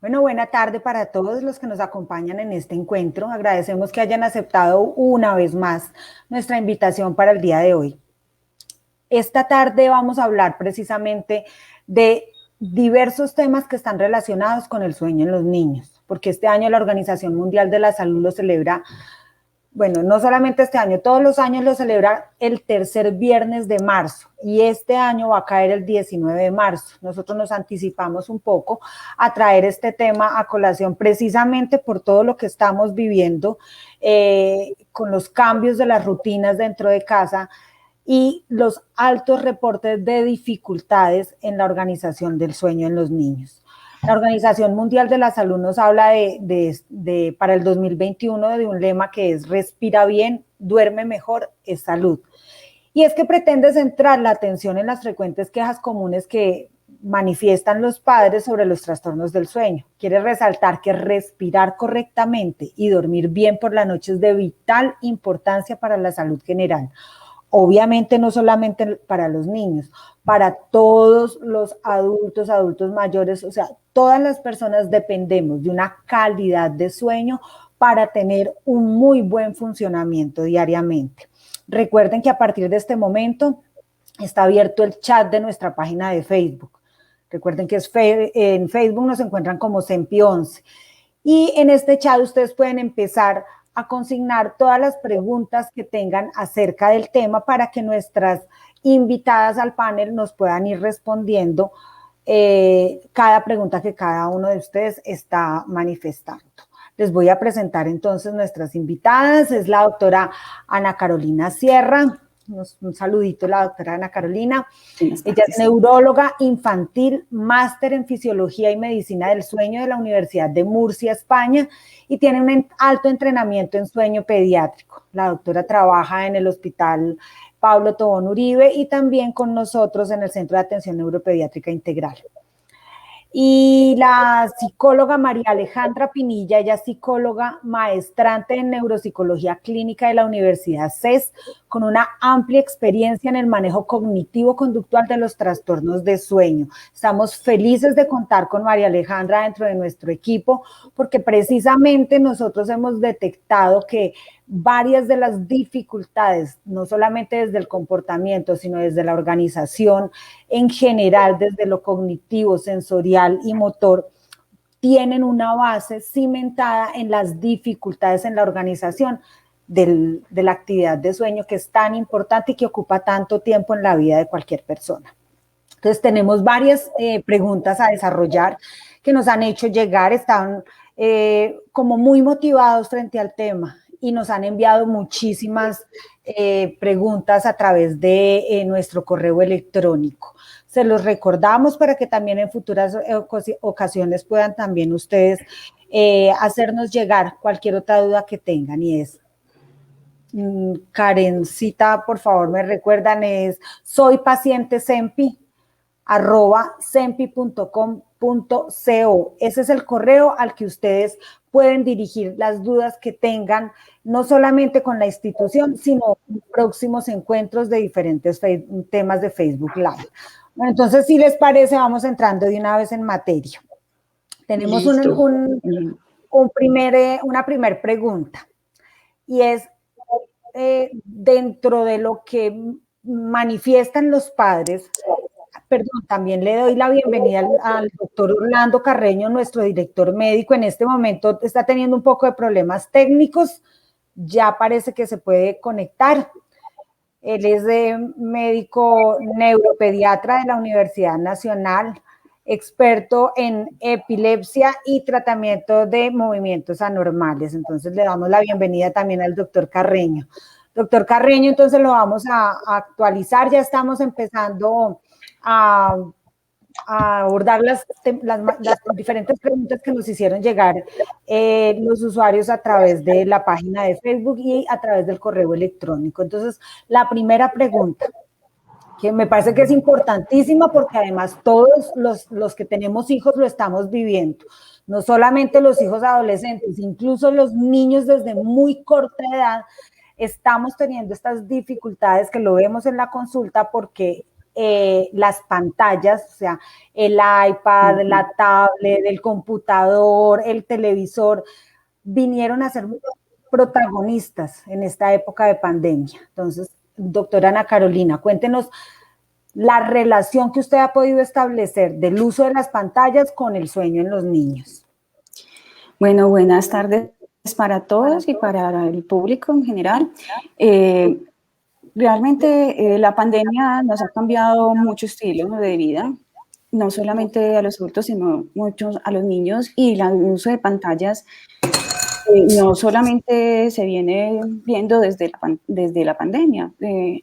Bueno, buena tarde para todos los que nos acompañan en este encuentro. Agradecemos que hayan aceptado una vez más nuestra invitación para el día de hoy. Esta tarde vamos a hablar precisamente de diversos temas que están relacionados con el sueño en los niños, porque este año la Organización Mundial de la Salud lo celebra. Bueno, no solamente este año, todos los años lo celebra el tercer viernes de marzo y este año va a caer el 19 de marzo. Nosotros nos anticipamos un poco a traer este tema a colación precisamente por todo lo que estamos viviendo con los cambios de las rutinas dentro de casa y los altos reportes de dificultades en la organización del sueño en los niños. La Organización Mundial de la Salud nos habla para el 2021 de un lema que es respira bien, duerme mejor, es salud. Y es que pretende centrar la atención en las frecuentes quejas comunes que manifiestan los padres sobre los trastornos del sueño. Quiere resaltar que respirar correctamente y dormir bien por la noche es de vital importancia para la salud general. Obviamente no solamente para los niños, para todos los adultos mayores, o sea, todas las personas dependemos de una calidad de sueño para tener un muy buen funcionamiento diariamente. Recuerden que a partir de este momento está abierto el chat de nuestra página de Facebook. Recuerden que en Facebook nos encuentran como SEMPI11. Y en este chat ustedes pueden empezar a consignar todas las preguntas que tengan acerca del tema para que nuestras invitadas al panel nos puedan ir respondiendo cada pregunta que cada uno de ustedes está manifestando. Les voy a presentar entonces nuestras invitadas. Es la doctora Ana Carolina Sierra. Un saludito a la doctora Ana Carolina. Ella es neuróloga infantil, máster en fisiología y medicina del sueño de la Universidad de Murcia, España, y tiene un alto entrenamiento en sueño pediátrico. La doctora trabaja en el Hospital Pablo Tobón Uribe y también con nosotros en el Centro de Atención Neuropediátrica Integral. Y la psicóloga María Alejandra Pinilla, ella es psicóloga maestrante en neuropsicología clínica de la Universidad CES, con una amplia experiencia en el manejo cognitivo-conductual de los trastornos de sueño. Estamos felices de contar con María Alejandra dentro de nuestro equipo, porque precisamente nosotros hemos detectado que varias de las dificultades, no solamente desde el comportamiento, sino desde la organización en general, desde lo cognitivo, sensorial y motor, tienen una base cimentada en las dificultades en la organización de la actividad de sueño, que es tan importante y que ocupa tanto tiempo en la vida de cualquier persona. Entonces tenemos varias preguntas a desarrollar que nos han hecho llegar, están como muy motivados frente al tema y nos han enviado muchísimas preguntas a través de nuestro correo electrónico. Se los recordamos para que también en futuras ocasiones puedan también ustedes hacernos llegar cualquier otra duda que tengan, y es Karencita, por favor, me recuerdan, es soy paciente SEMPI @sempi.com.co. Ese es el correo al que ustedes pueden dirigir las dudas que tengan, no solamente con la institución, sino en próximos encuentros de diferentes temas de Facebook Live. Bueno, entonces, si les parece, vamos entrando de una vez en materia. Tenemos una primer pregunta, y es dentro de lo que manifiestan los padres. Perdón, también le doy la bienvenida al doctor Orlando Carreño, nuestro director médico. En este momento está teniendo un poco de problemas técnicos, ya parece que se puede conectar. Él es médico neuropediatra de la Universidad Nacional, experto en epilepsia y tratamiento de movimientos anormales. Entonces le damos la bienvenida también al doctor Carreño. Doctor Carreño, entonces lo vamos a actualizar, ya estamos empezando a abordar las diferentes preguntas que nos hicieron llegar los usuarios a través de la página de Facebook y a través del correo electrónico. Entonces, la primera pregunta, que me parece que es importantísima porque además todos los que tenemos hijos lo estamos viviendo, no solamente los hijos adolescentes, incluso los niños desde muy corta edad estamos teniendo estas dificultades que lo vemos en la consulta porque las pantallas, o sea, el iPad, la tablet, el computador, el televisor, vinieron a ser protagonistas en esta época de pandemia. Entonces, doctora Ana Carolina, cuéntenos la relación que usted ha podido establecer del uso de las pantallas con el sueño en los niños. Bueno, buenas tardes para todos y para el público en general. Realmente la pandemia nos ha cambiado mucho estilo de vida, no solamente a los adultos, sino muchos a los niños, y el uso de pantallas no solamente se viene viendo desde la pandemia.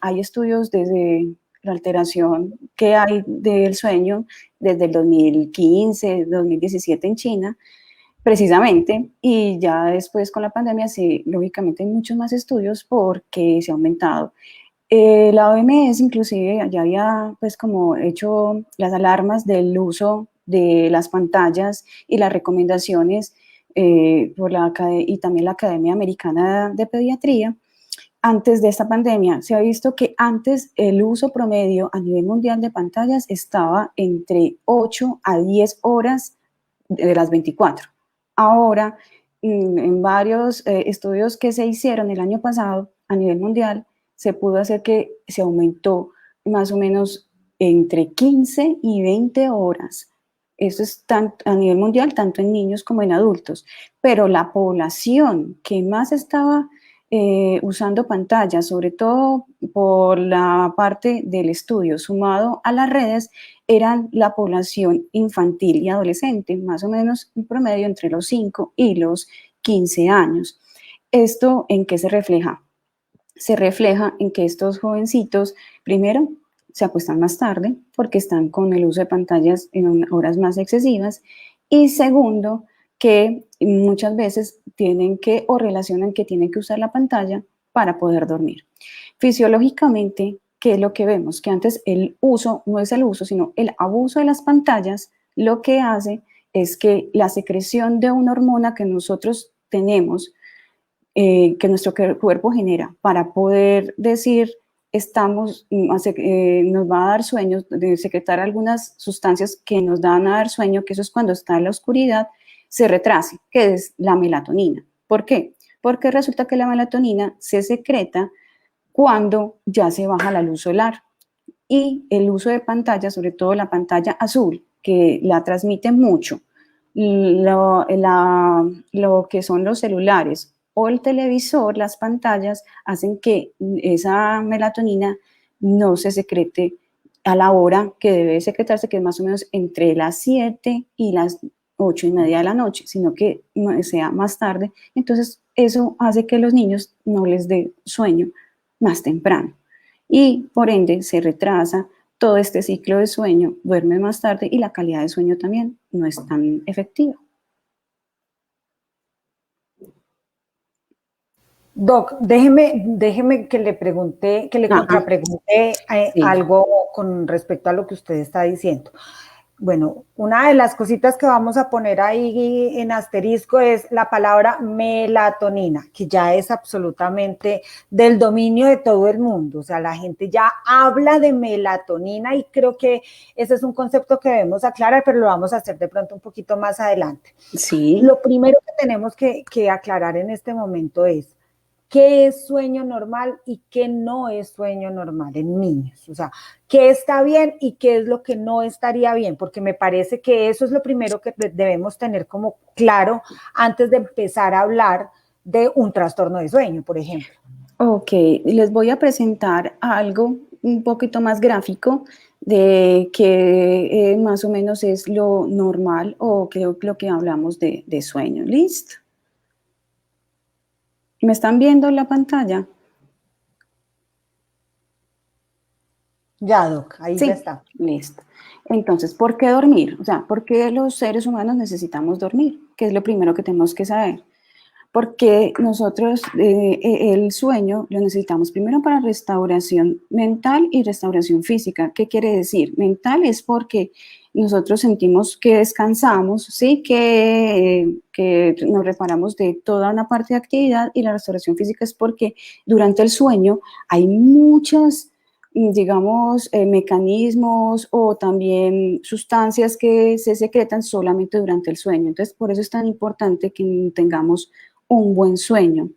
Hay estudios desde la alteración que hay del sueño desde el 2015, 2017 en China, precisamente, y ya después con la pandemia, sí, lógicamente hay muchos más estudios porque se ha aumentado. La OMS inclusive ya había pues como hecho las alarmas del uso de las pantallas y las recomendaciones y también la Academia Americana de Pediatría. Antes de esta pandemia se ha visto que antes el uso promedio a nivel mundial de pantallas estaba entre 8 a 10 horas de las 24. Ahora, en varios estudios que se hicieron el año pasado a nivel mundial, se pudo hacer que se aumentó más o menos entre 15 y 20 horas. Eso es a nivel mundial, tanto en niños como en adultos. Pero la población que más estaba usando pantallas, sobre todo por la parte del estudio sumado a las redes, eran la población infantil y adolescente, más o menos un promedio entre los 5 y los 15 años. ¿Esto en qué se refleja? Se refleja en que estos jovencitos, primero, se acuestan más tarde porque están con el uso de pantallas en horas más excesivas, y segundo, que muchas veces tienen que o relacionan que tienen que usar la pantalla para poder dormir. Fisiológicamente, ¿qué es lo que vemos? Que antes el uso, no es el uso, sino el abuso de las pantallas, lo que hace es que la secreción de una hormona que nosotros tenemos, que nuestro cuerpo genera para poder decir nos va a dar sueño, de secretar algunas sustancias que nos dan a dar sueño, que eso es cuando está en la oscuridad, se retrase, que es la melatonina. ¿Por qué? Porque resulta que la melatonina se secreta cuando ya se baja la luz solar, y el uso de pantalla, sobre todo la pantalla azul, que la transmite mucho, lo que son los celulares o el televisor, las pantallas, hacen que esa melatonina no se secrete a la hora que debe secretarse, que es más o menos entre las 7 y las 8:30 de la noche, sino que sea más tarde. Entonces, eso hace que los niños no les dé sueño más temprano, y por ende se retrasa todo este ciclo de sueño, duerme más tarde y la calidad de sueño también no es tan efectiva. Doc, déjeme que le pregunte, que le contrapregunte sí. algo con respecto a lo que usted está diciendo. Bueno, una de las cositas que vamos a poner ahí en asterisco es la palabra melatonina, que ya es absolutamente del dominio de todo el mundo. O sea, la gente ya habla de melatonina y creo que ese es un concepto que debemos aclarar, pero lo vamos a hacer de pronto un poquito más adelante. Sí. Lo primero que tenemos que aclarar en este momento es qué es sueño normal y qué no es sueño normal en niños. O sea, qué está bien y qué es lo que no estaría bien, porque me parece que eso es lo primero que debemos tener como claro antes de empezar a hablar de un trastorno de sueño, por ejemplo. Ok, les voy a presentar algo un poquito más gráfico de que más o menos es lo normal, o creo que lo que hablamos de sueño. ¿Listo? ¿Me están viendo en la pantalla? Ya, Doc, ahí sí, ya está. Listo. Entonces, ¿por qué dormir? O sea, ¿por qué los seres humanos necesitamos dormir? ¿Qué es lo primero que tenemos que saber? Porque nosotros el sueño lo necesitamos primero para restauración mental y restauración física. ¿Qué quiere decir? Mental es porque nosotros sentimos que descansamos, ¿sí? Que nos reparamos de toda una parte de actividad, y la restauración física es porque durante el sueño hay muchas digamos, mecanismos o también sustancias que se secretan solamente durante el sueño. Entonces, por eso es tan importante que tengamos un buen sueño.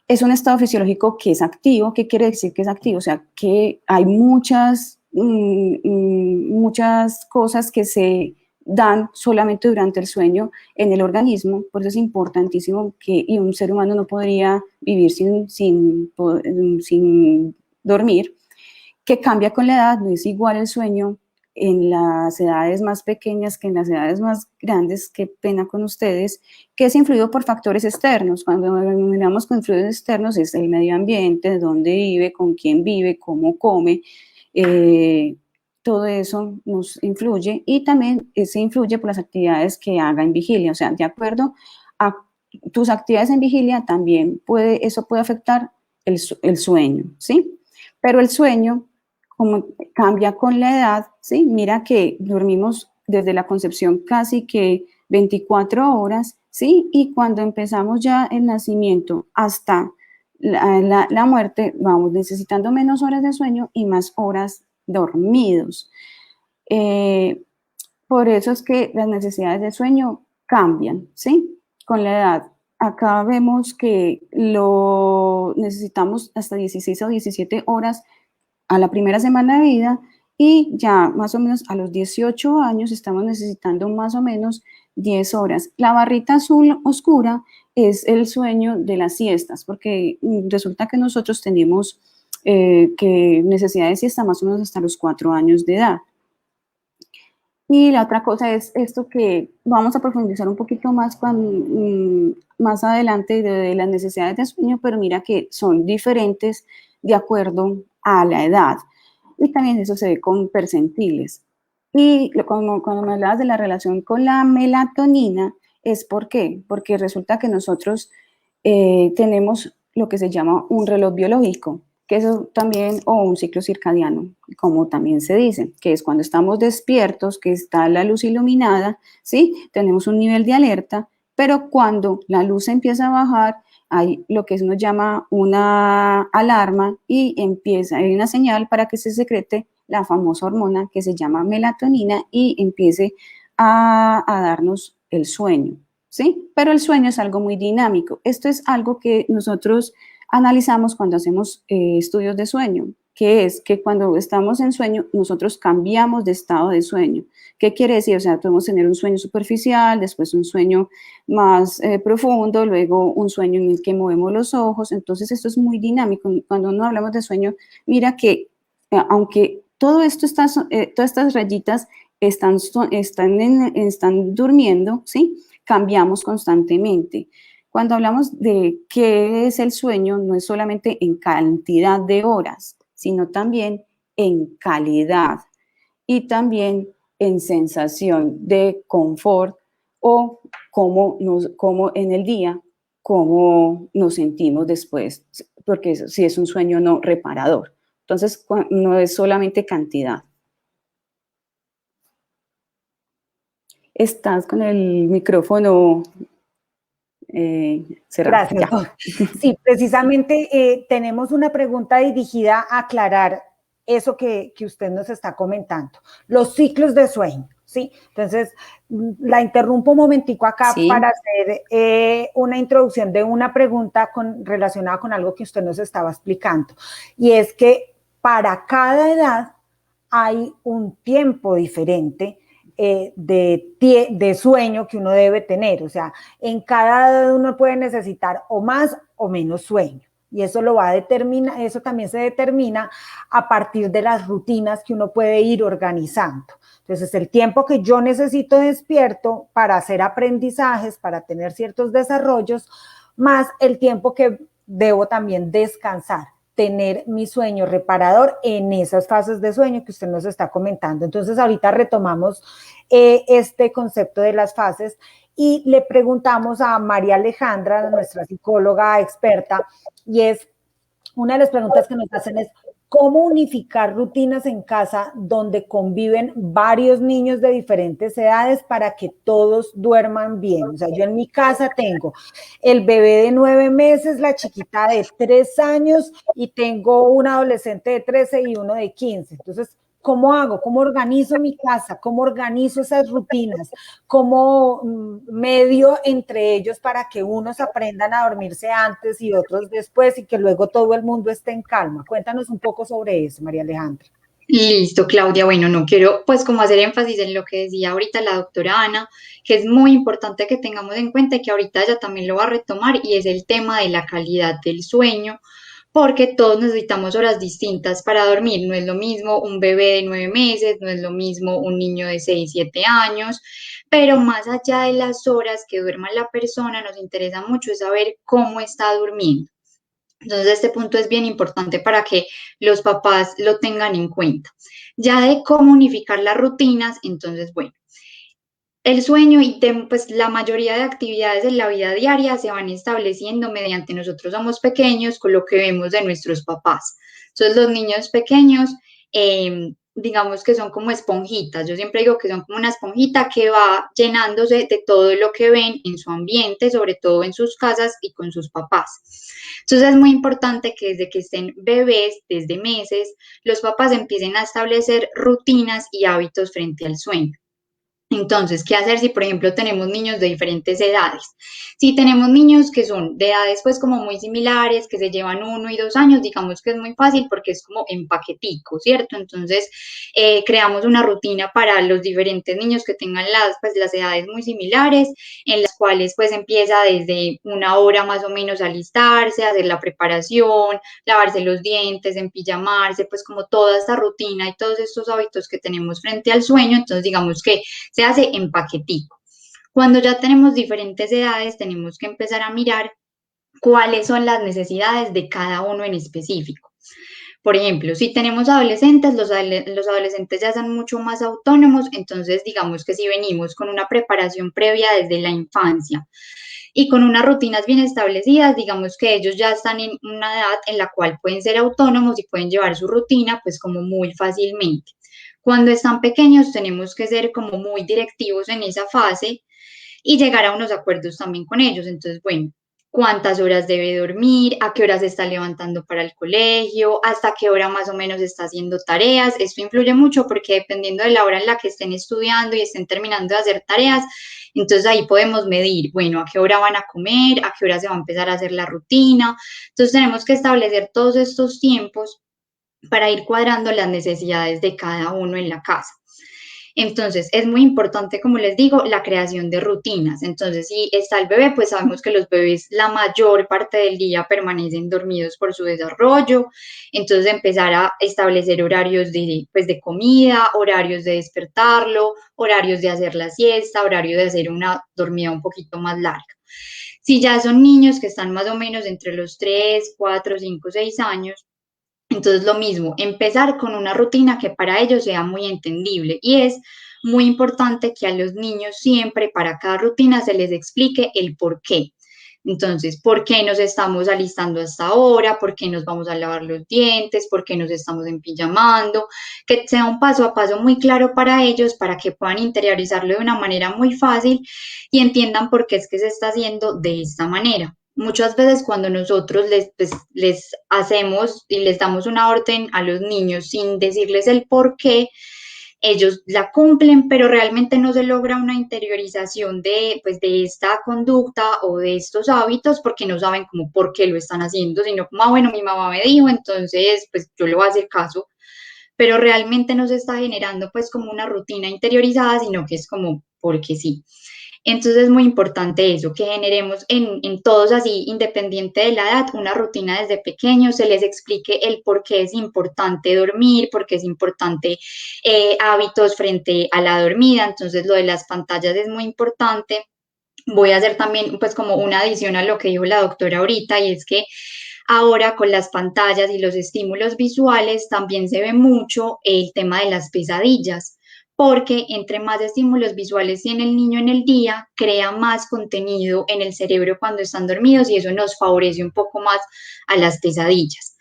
Es un estado fisiológico que es activo. ¿Qué quiere decir que es activo? O sea, que hay muchas cosas que se dan solamente durante el sueño en el organismo. Por eso es importantísimo y un ser humano no podría vivir sin dormir, que cambia con la edad. No es igual el sueño en las edades más pequeñas que en las edades más grandes. Qué pena con ustedes, que es influido por factores externos. Cuando miramos con influidos externos es el medio ambiente, dónde vive, con quién vive, cómo come, todo eso nos influye, y también se influye por las actividades que haga en vigilia. O sea, de acuerdo a tus actividades en vigilia, también eso puede afectar el sueño, ¿sí? Pero el sueño, como cambia con la edad, ¿sí? Mira que dormimos desde la concepción casi que 24 horas, ¿sí? Y cuando empezamos ya el nacimiento hasta la muerte, vamos necesitando menos horas de sueño y más horas dormidos. Por eso es que las necesidades de sueño cambian, ¿sí? Con la edad. Acá vemos que lo necesitamos hasta 16 o 17 horas a la primera semana de vida, y ya más o menos a los 18 años estamos necesitando más o menos 10 horas. La barrita azul oscura es el sueño de las siestas, porque resulta que nosotros tenemos que necesidad de siesta más o menos hasta los 4 años de edad. Y la otra cosa es esto que vamos a profundizar un poquito más más adelante de las necesidades de sueño, pero mira que son diferentes de acuerdo a la edad. Y también eso se ve con percentiles. Y cuando me hablabas de la relación con la melatonina, ¿es por qué? Porque resulta que nosotros tenemos lo que se llama un reloj biológico, que eso también, o un ciclo circadiano, como también se dice, que es cuando estamos despiertos, que está la luz iluminada, ¿sí? Tenemos un nivel de alerta, pero cuando la luz empieza a bajar, hay lo que nos llama una alarma y hay una señal para que se secrete la famosa hormona que se llama melatonina y empiece a darnos el sueño, ¿sí? Pero el sueño es algo muy dinámico. Esto es algo que nosotros analizamos cuando hacemos estudios de sueño, que es que cuando estamos en sueño, nosotros cambiamos de estado de sueño. ¿Qué quiere decir? O sea, podemos tener un sueño superficial, después un sueño más profundo, luego un sueño en el que movemos los ojos. Entonces, esto es muy dinámico. Cuando no hablamos de sueño, mira que aunque todo esto todas estas rayitas están durmiendo, ¿sí? Cambiamos constantemente. Cuando hablamos de qué es el sueño, no es solamente en cantidad de horas, sino también en calidad y también en sensación de confort, o cómo en el día, cómo nos sentimos después, porque si es un sueño no reparador. Entonces, no es solamente cantidad. Estás con el micrófono cerrado. Gracias. Sí, precisamente tenemos una pregunta dirigida a aclarar eso que usted nos está comentando, los ciclos de sueño, ¿sí? Entonces, la interrumpo un momentico acá, sí, para hacer una introducción de una pregunta relacionada con algo que usted nos estaba explicando, y es que para cada edad hay un tiempo diferente de sueño que uno debe tener. O sea, en cada edad uno puede necesitar o más o menos sueño. Y eso lo va a determinar, eso también se determina a partir de las rutinas que uno puede ir organizando. Entonces, el tiempo que yo necesito despierto para hacer aprendizajes, para tener ciertos desarrollos, más el tiempo que debo también descansar, tener mi sueño reparador en esas fases de sueño que usted nos está comentando. Entonces, ahorita retomamos este concepto de las fases y le preguntamos a María Alejandra, nuestra psicóloga experta, y es, una de las preguntas que nos hacen es, cómo unificar rutinas en casa donde conviven varios niños de diferentes edades para que todos duerman bien. O sea, yo en mi casa tengo el bebé de 9 meses, la chiquita de 3 años y tengo un adolescente de 13 y uno de 15. Entonces, ¿cómo hago? ¿Cómo organizo mi casa? ¿Cómo organizo esas rutinas? ¿Cómo medio entre ellos para que unos aprendan a dormirse antes y otros después y que luego todo el mundo esté en calma? Cuéntanos un poco sobre eso, María Alejandra. Listo, Claudia. Bueno, no quiero pues como hacer énfasis en lo que decía ahorita la doctora Ana, que es muy importante que tengamos en cuenta y que ahorita ella también lo va a retomar y es el tema de la calidad del sueño, porque todos necesitamos horas distintas para dormir. No es lo mismo un bebé de 9 meses, no es lo mismo un niño de 6, 7 años, pero más allá de las horas que duerma la persona, nos interesa mucho es saber cómo está durmiendo. Entonces, este punto es bien importante para que los papás lo tengan en cuenta. Ya de cómo unificar las rutinas, entonces, bueno, el sueño y pues la mayoría de actividades en la vida diaria se van estableciendo mediante nosotros somos pequeños con lo que vemos de nuestros papás. Entonces los niños pequeños, digamos que son como esponjitas. Yo siempre digo que son como una esponjita que va llenándose de todo lo que ven en su ambiente, sobre todo en sus casas y con sus papás. Entonces es muy importante que desde que estén bebés, desde meses, los papás empiecen a establecer rutinas y hábitos frente al sueño. Entonces, ¿qué hacer si, por ejemplo, tenemos niños de diferentes edades? Si tenemos niños que son de edades pues como muy similares, que se llevan 1 y 2 años, digamos que es muy fácil porque es como en paquetico, ¿cierto? Entonces, creamos una rutina para los diferentes niños que tengan las edades muy similares, en las cuales pues empieza desde 1 hora más o menos a alistarse, a hacer la preparación, lavarse los dientes, empijamarse, pues como toda esta rutina y todos estos hábitos que tenemos frente al sueño. Entonces, digamos que se hace en paquetico. Cuando ya tenemos diferentes edades, tenemos que empezar a mirar cuáles son las necesidades de cada uno en específico. Por ejemplo, si tenemos adolescentes, los adolescentes ya son mucho más autónomos, entonces digamos que si venimos con una preparación previa desde la infancia y con unas rutinas bien establecidas, digamos que ellos ya están en una edad en la cual pueden ser autónomos y pueden llevar su rutina pues como muy fácilmente. Cuando están pequeños tenemos que ser como muy directivos en esa fase y llegar a unos acuerdos también con ellos. Entonces, bueno, cuántas horas debe dormir, a qué hora se está levantando para el colegio, hasta qué hora más o menos está haciendo tareas. Esto influye mucho porque dependiendo de la hora en la que estén estudiando y estén terminando de hacer tareas, entonces ahí podemos medir, bueno, a qué hora van a comer, a qué hora se va a empezar a hacer la rutina. Entonces tenemos que establecer todos estos tiempos para ir cuadrando las necesidades de cada uno en la casa. Entonces, es muy importante, como les digo, la creación de rutinas. Entonces, si está el bebé, pues sabemos que los bebés la mayor parte del día permanecen dormidos por su desarrollo. Entonces, empezar a establecer horarios pues, de comida, horarios de despertarlo, horarios de hacer la siesta, horario de hacer una dormida un poquito más larga. Si ya son niños que están más o menos entre los 3, 4, 5, 6 años, entonces, lo mismo, empezar con una rutina que para ellos sea muy entendible y es muy importante que a los niños siempre para cada rutina se les explique el por qué. Entonces, ¿por qué nos estamos alistando hasta ahora? ¿Por qué nos vamos a lavar los dientes? ¿Por qué nos estamos empijamando? Que sea un paso a paso muy claro para ellos, para que puedan interiorizarlo de una manera muy fácil y entiendan por qué es que se está haciendo de esta manera. Muchas veces cuando nosotros les hacemos y les damos una orden a los niños sin decirles el por qué, ellos la cumplen, pero realmente no se logra una interiorización pues, de esta conducta o de estos hábitos porque no saben como por qué lo están haciendo, sino como, bueno, mi mamá me dijo, entonces pues yo le voy a hacer caso, pero realmente no se está generando pues como una rutina interiorizada, sino que es como porque sí. Entonces es muy importante eso, que generemos en todos así, independiente de la edad, una rutina desde pequeños, se les explique el por qué es importante dormir, por qué es importante hábitos frente a la dormida. Entonces lo de las pantallas es muy importante. Voy a hacer también pues como una adición a lo que dijo la doctora ahorita y es que ahora con las pantallas y los estímulos visuales también se ve mucho el tema de las pesadillas porque entre más estímulos visuales tiene el niño en el día, crea más contenido en el cerebro cuando están dormidos y eso nos favorece un poco más a las pesadillas.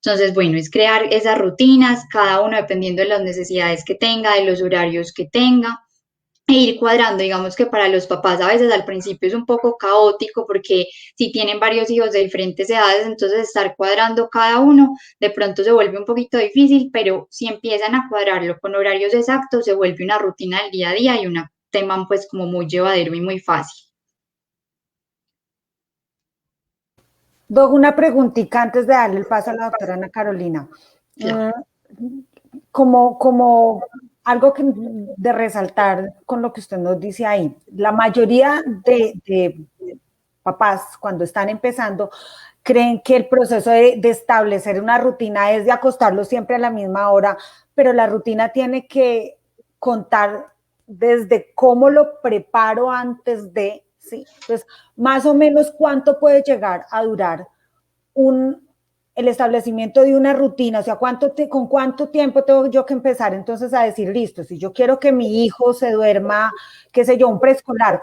Entonces, bueno, es crear esas rutinas, cada uno dependiendo de las necesidades que tenga, de los horarios que tenga, e ir cuadrando. Digamos que para los papás a veces al principio es un poco caótico porque si tienen varios hijos de diferentes edades, entonces estar cuadrando cada uno de pronto se vuelve un poquito difícil, pero si empiezan a cuadrarlo con horarios exactos, se vuelve una rutina del día a día y un tema pues como muy llevadero y muy fácil. Doc, una preguntita antes de darle el paso a la doctora Ana Carolina. Claro. Como algo de resaltar con lo que usted nos dice ahí, la mayoría de papás cuando están empezando creen que el proceso de establecer una rutina es de acostarlos siempre a la misma hora, pero la rutina tiene que contar desde cómo lo preparo antes de, sí. Entonces, más o menos cuánto puede llegar a durar el establecimiento de una rutina, o sea, con cuánto tiempo tengo yo que empezar entonces a decir, listo, si yo quiero que mi hijo se duerma, qué sé yo, un preescolar,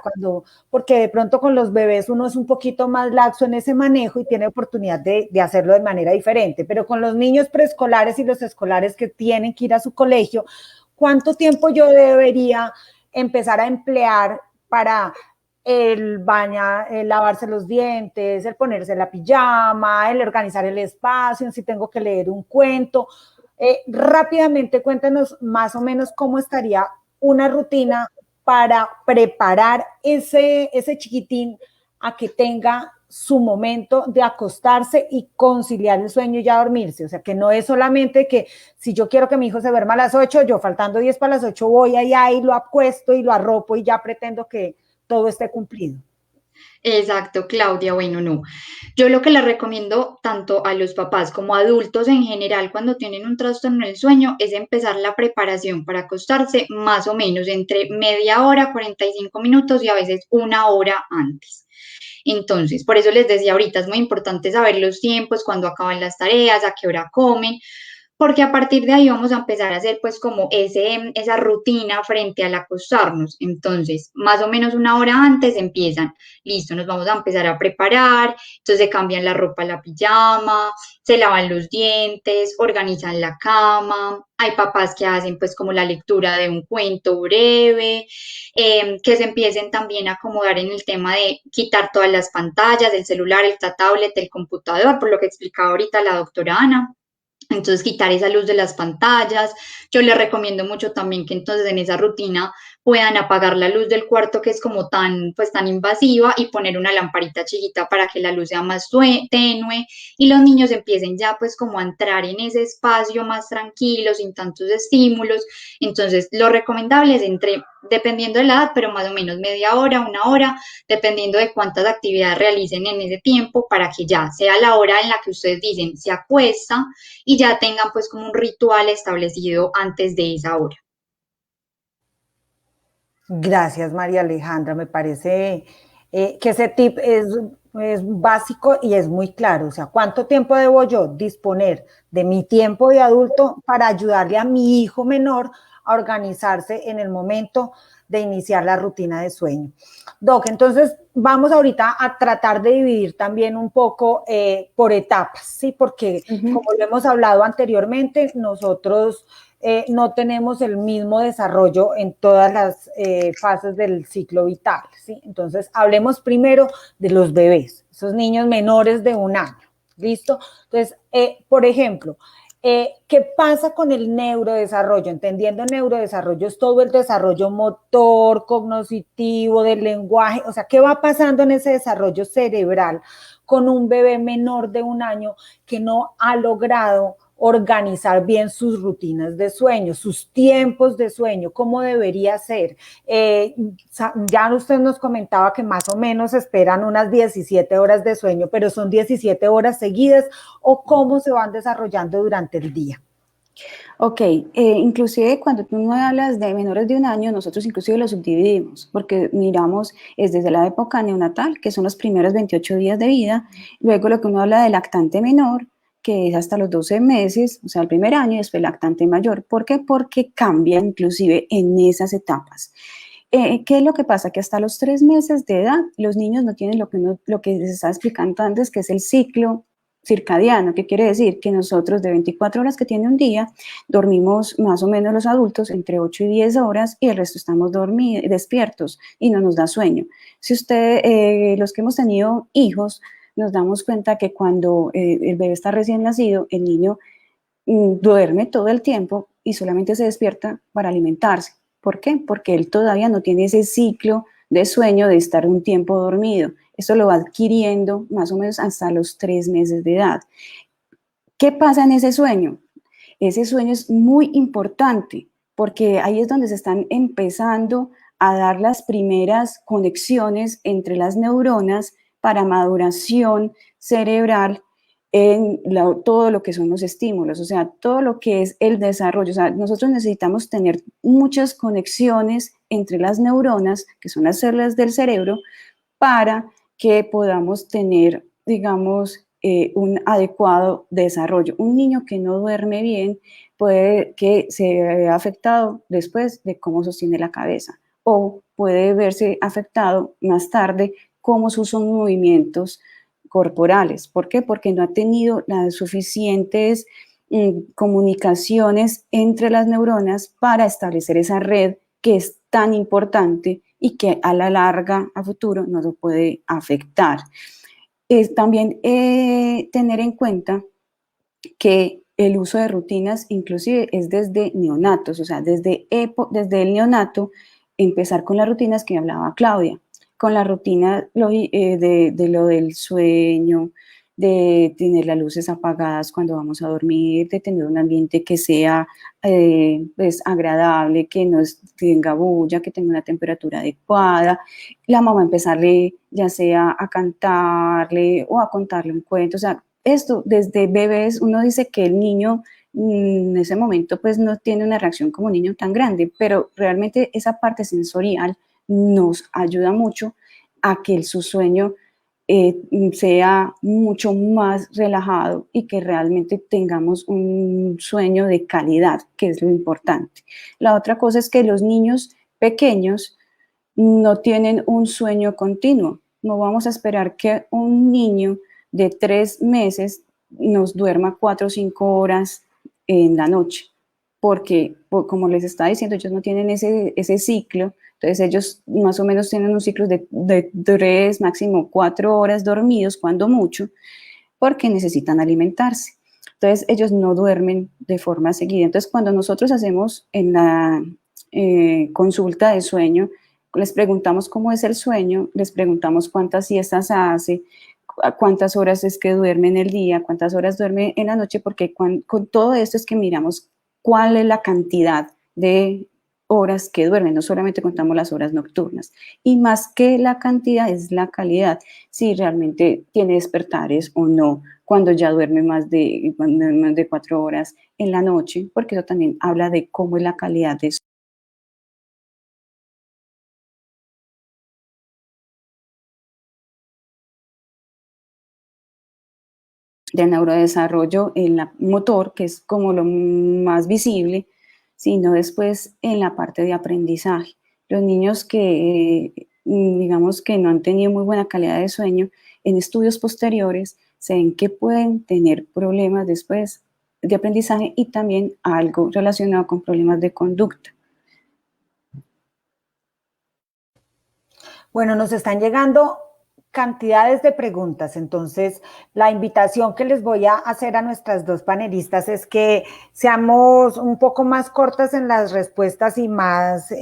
porque de pronto con los bebés uno es un poquito más laxo en ese manejo y tiene oportunidad de hacerlo de manera diferente, pero con los niños preescolares y los escolares que tienen que ir a su colegio, ¿cuánto tiempo yo debería empezar a emplear para el lavarse los dientes, el ponerse la pijama, el organizar el espacio, si tengo que leer un cuento? Rápidamente cuéntanos más o menos cómo estaría una rutina para preparar ese chiquitín a que tenga su momento de acostarse y conciliar el sueño y ya dormirse. O sea, que no es solamente que si yo quiero que mi hijo se duerma a las 8, yo faltando 10 para las 8 voy allá y lo acuesto y lo arropo y ya pretendo que todo esté cumplido. Exacto, Claudia. Bueno, no. Yo lo que les recomiendo tanto a los papás como a adultos en general cuando tienen un trastorno del sueño es empezar la preparación para acostarse más o menos entre media hora, 45 minutos y a veces una hora antes. Entonces, por eso les decía ahorita, es muy importante saber los tiempos, cuándo acaban las tareas, a qué hora comen, porque a partir de ahí vamos a empezar a hacer pues como esa rutina frente al acostarnos. Entonces, más o menos una hora antes empiezan, listo, nos vamos a empezar a preparar, entonces se cambian la ropa, la pijama, se lavan los dientes, organizan la cama, hay papás que hacen pues como la lectura de un cuento breve, que se empiecen también a acomodar en el tema de quitar todas las pantallas, el celular, el tablet, el computador, por lo que explicaba ahorita la doctora Ana. Entonces, quitar esa luz de las pantallas. Yo les recomiendo mucho también que entonces en esa rutina puedan apagar la luz del cuarto que es como tan, pues tan invasiva y poner una lamparita chiquita para que la luz sea más tenue y los niños empiecen ya pues como a entrar en ese espacio más tranquilo, sin tantos estímulos. Entonces, lo recomendable es dependiendo de la edad, pero más o menos media hora, una hora, dependiendo de cuántas actividades realicen en ese tiempo para que ya sea la hora en la que ustedes dicen se acuesta y ya tengan pues como un ritual establecido antes de esa hora. Gracias, María Alejandra. Me parece que ese tip es básico y es muy claro. O sea, ¿cuánto tiempo debo yo disponer de mi tiempo de adulto para ayudarle a mi hijo menor a organizarse en el momento de iniciar la rutina de sueño? Doc, entonces vamos ahorita a tratar de dividir también un poco por etapas, ¿sí? Porque como lo hemos hablado anteriormente, nosotros no tenemos el mismo desarrollo en todas las fases del ciclo vital, ¿sí? Entonces, hablemos primero de los bebés, esos niños menores de 1 año, ¿listo? Entonces, por ejemplo, ¿qué pasa con el neurodesarrollo? Entendiendo neurodesarrollo es todo el desarrollo motor, cognitivo, del lenguaje, o sea, ¿qué va pasando en ese desarrollo cerebral con un bebé menor de 1 año que no ha logrado organizar bien sus rutinas de sueño, sus tiempos de sueño, cómo debería ser? Ya usted nos comentaba que más o menos esperan unas 17 horas de sueño, pero son 17 horas seguidas, o cómo se van desarrollando durante el día. Ok, inclusive cuando tú me hablas de menores de 1 año, nosotros inclusive los subdividimos, porque miramos es desde la época neonatal, que son los primeros 28 días de vida, luego lo que uno habla de lactante menor, que es hasta los 12 meses, o sea, el primer año, y después lactante mayor. ¿Por qué? Porque cambia inclusive en esas etapas. ¿Qué es lo que pasa? Que hasta los 3 meses de edad los niños no tienen lo que se estaba explicando antes, que es el ciclo circadiano, que quiere decir que nosotros de 24 horas que tiene un día, dormimos más o menos los adultos entre 8 y 10 horas y el resto estamos despiertos y no nos da sueño. Si los que hemos tenido hijos, nos damos cuenta que cuando el bebé está recién nacido, el niño duerme todo el tiempo y solamente se despierta para alimentarse. ¿Por qué? Porque él todavía no tiene ese ciclo de sueño de estar un tiempo dormido. Esto lo va adquiriendo más o menos hasta los 3 meses de edad. ¿Qué pasa en ese sueño? Ese sueño es muy importante porque ahí es donde se están empezando a dar las primeras conexiones entre las neuronas para maduración cerebral en todo lo que son los estímulos, o sea, todo lo que es el desarrollo. O sea, nosotros necesitamos tener muchas conexiones entre las neuronas, que son las células del cerebro, para que podamos tener, digamos, un adecuado desarrollo. Un niño que no duerme bien puede que se vea afectado después de cómo sostiene la cabeza o puede verse afectado más tarde cómo sus movimientos corporales. ¿Por qué? Porque no ha tenido las suficientes comunicaciones entre las neuronas para establecer esa red que es tan importante y que a la larga, a futuro, nos lo puede afectar. Es también tener en cuenta que el uso de rutinas inclusive es desde neonatos, o sea, desde el neonato, empezar con las rutinas que hablaba Claudia, con la rutina de lo del sueño, de tener las luces apagadas cuando vamos a dormir, de tener un ambiente que sea pues, agradable, que no tenga bulla, que tenga una temperatura adecuada. La mamá empezarle ya sea a cantarle o a contarle un cuento, o sea, esto desde bebés uno dice que el niño en ese momento pues no tiene una reacción como un niño tan grande, pero realmente esa parte sensorial nos ayuda mucho a que su sueño sea mucho más relajado y que realmente tengamos un sueño de calidad, que es lo importante. La otra cosa es que los niños pequeños no tienen un sueño continuo. No vamos a esperar que un niño de 3 meses nos duerma 4 o 5 horas en la noche, porque como les estaba diciendo, ellos no tienen ese ciclo. Entonces ellos más o menos tienen un ciclo de 3, máximo 4 horas dormidos, cuando mucho, porque necesitan alimentarse. Entonces ellos no duermen de forma seguida. Entonces cuando nosotros hacemos en la consulta de sueño, les preguntamos cómo es el sueño, les preguntamos cuántas siestas hace, cuántas horas es que duerme en el día, cuántas horas duerme en la noche, porque con todo esto es que miramos cuál es la cantidad de horas que duermen, no solamente contamos las horas nocturnas. Y más que la cantidad es la calidad, si realmente tiene despertares o no, cuando ya duerme más de 4 horas en la noche, porque eso también habla de cómo es la calidad de neurodesarrollo en la motor, que es como lo más visible, sino después en la parte de aprendizaje. Los niños que, digamos, que no han tenido muy buena calidad de sueño, en estudios posteriores se ven que pueden tener problemas después de aprendizaje y también algo relacionado con problemas de conducta. Bueno, nos están llegando cantidades de preguntas, entonces la invitación que les voy a hacer a nuestras dos panelistas es que seamos un poco más cortas en las respuestas y más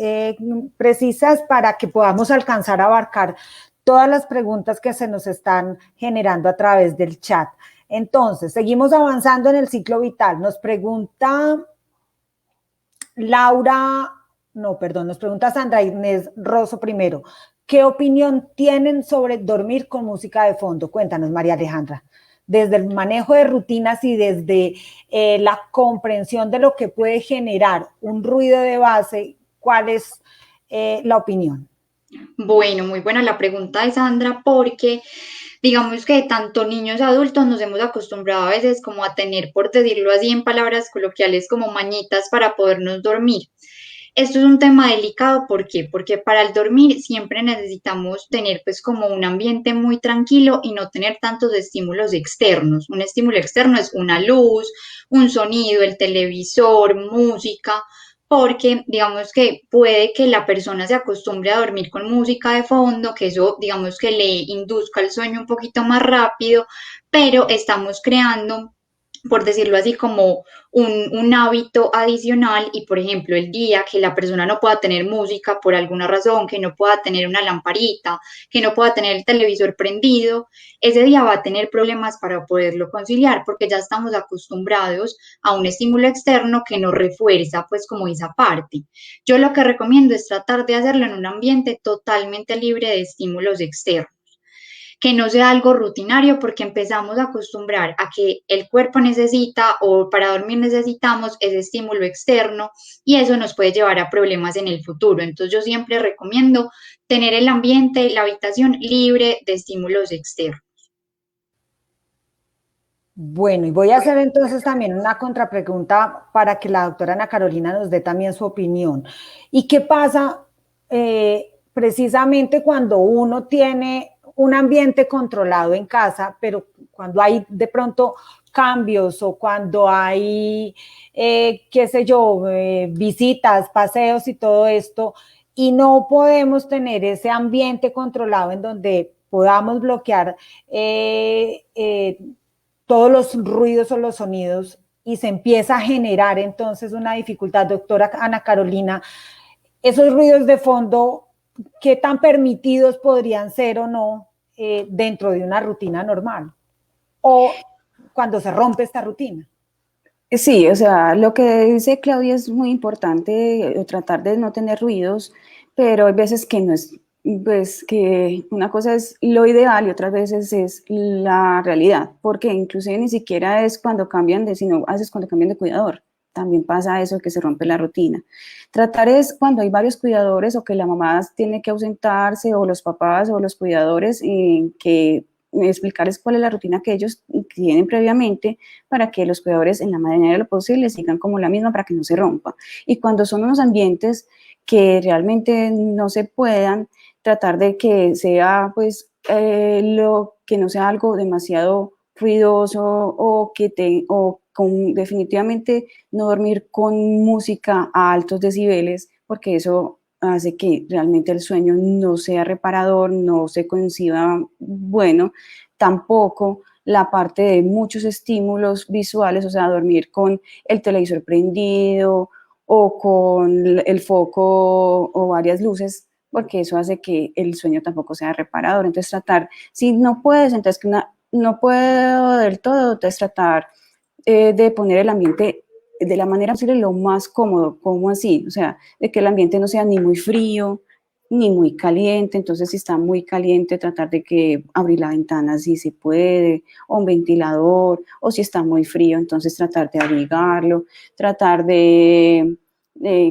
precisas para que podamos alcanzar a abarcar todas las preguntas que se nos están generando a través del chat. Entonces, seguimos avanzando en el ciclo vital. Nos pregunta Laura, no, perdón, nos pregunta Sandra Inés Rosso primero. ¿Qué opinión tienen sobre dormir con música de fondo? Cuéntanos, María Alejandra. Desde el manejo de rutinas y desde la comprensión de lo que puede generar un ruido de base, ¿cuál es la opinión? Bueno, muy buena la pregunta de Sandra, porque digamos que tanto niños adultos nos hemos acostumbrado a veces como a tener, por decirlo así en palabras coloquiales, como mañitas para podernos dormir. Esto es un tema delicado, ¿por qué? Porque para el dormir siempre necesitamos tener pues como un ambiente muy tranquilo y no tener tantos estímulos externos. Un estímulo externo es una luz, un sonido, el televisor, música, porque digamos que puede que la persona se acostumbre a dormir con música de fondo, que eso digamos que le induzca el sueño un poquito más rápido, pero estamos creando, por decirlo así, como un hábito adicional y, por ejemplo, el día que la persona no pueda tener música por alguna razón, que no pueda tener una lamparita, que no pueda tener el televisor prendido, ese día va a tener problemas para poderlo conciliar porque ya estamos acostumbrados a un estímulo externo que nos refuerza pues como esa parte. Yo lo que recomiendo es tratar de hacerlo en un ambiente totalmente libre de estímulos externos, que no sea algo rutinario porque empezamos a acostumbrar a que el cuerpo necesita o para dormir necesitamos ese estímulo externo y eso nos puede llevar a problemas en el futuro. Entonces yo siempre recomiendo tener el ambiente, la habitación libre de estímulos externos. Bueno, y voy a hacer entonces también una contrapregunta para que la doctora Ana Carolina nos dé también su opinión. ¿Y qué pasa precisamente cuando uno tiene un ambiente controlado en casa, pero cuando hay de pronto cambios o cuando hay, qué sé yo, visitas, paseos y todo esto, y no podemos tener ese ambiente controlado en donde podamos bloquear todos los ruidos o los sonidos y se empieza a generar entonces una dificultad? Doctora Ana Carolina, esos ruidos de fondo, ¿qué tan permitidos podrían ser o no dentro de una rutina normal? O cuando se rompe esta rutina. Sí, o sea, lo que dice Claudia es muy importante, tratar de no tener ruidos, pero hay veces que no es, pues que una cosa es lo ideal y otras veces es la realidad, porque inclusive ni siquiera es cuando cambian de, sino a veces cuando cambian de cuidador, también pasa eso, que se rompe la rutina. Tratar es cuando hay varios cuidadores o que la mamá tiene que ausentarse o los papás o los cuidadores que explicarles cuál es la rutina que ellos tienen previamente para que los cuidadores en la medida de lo posible sigan como la misma para que no se rompa. Y cuando son unos ambientes que realmente no se puedan, tratar de que sea pues lo que no sea algo demasiado ruidoso o con, definitivamente no dormir con música a altos decibeles, porque eso hace que realmente el sueño no sea reparador, no se conciba bueno, tampoco la parte de muchos estímulos visuales, o sea, dormir con el televisor prendido o con el foco o varias luces, porque eso hace que el sueño tampoco sea reparador. Entonces tratar, si no puedes, entonces que no puedo del todo, entonces tratar de poner el ambiente de la manera posible lo más cómodo, como así, o sea, de que el ambiente no sea ni muy frío, ni muy caliente. Entonces si está muy caliente, tratar de que abrir la ventana si se puede, o un ventilador, o si está muy frío, entonces tratar de abrigarlo, tratar de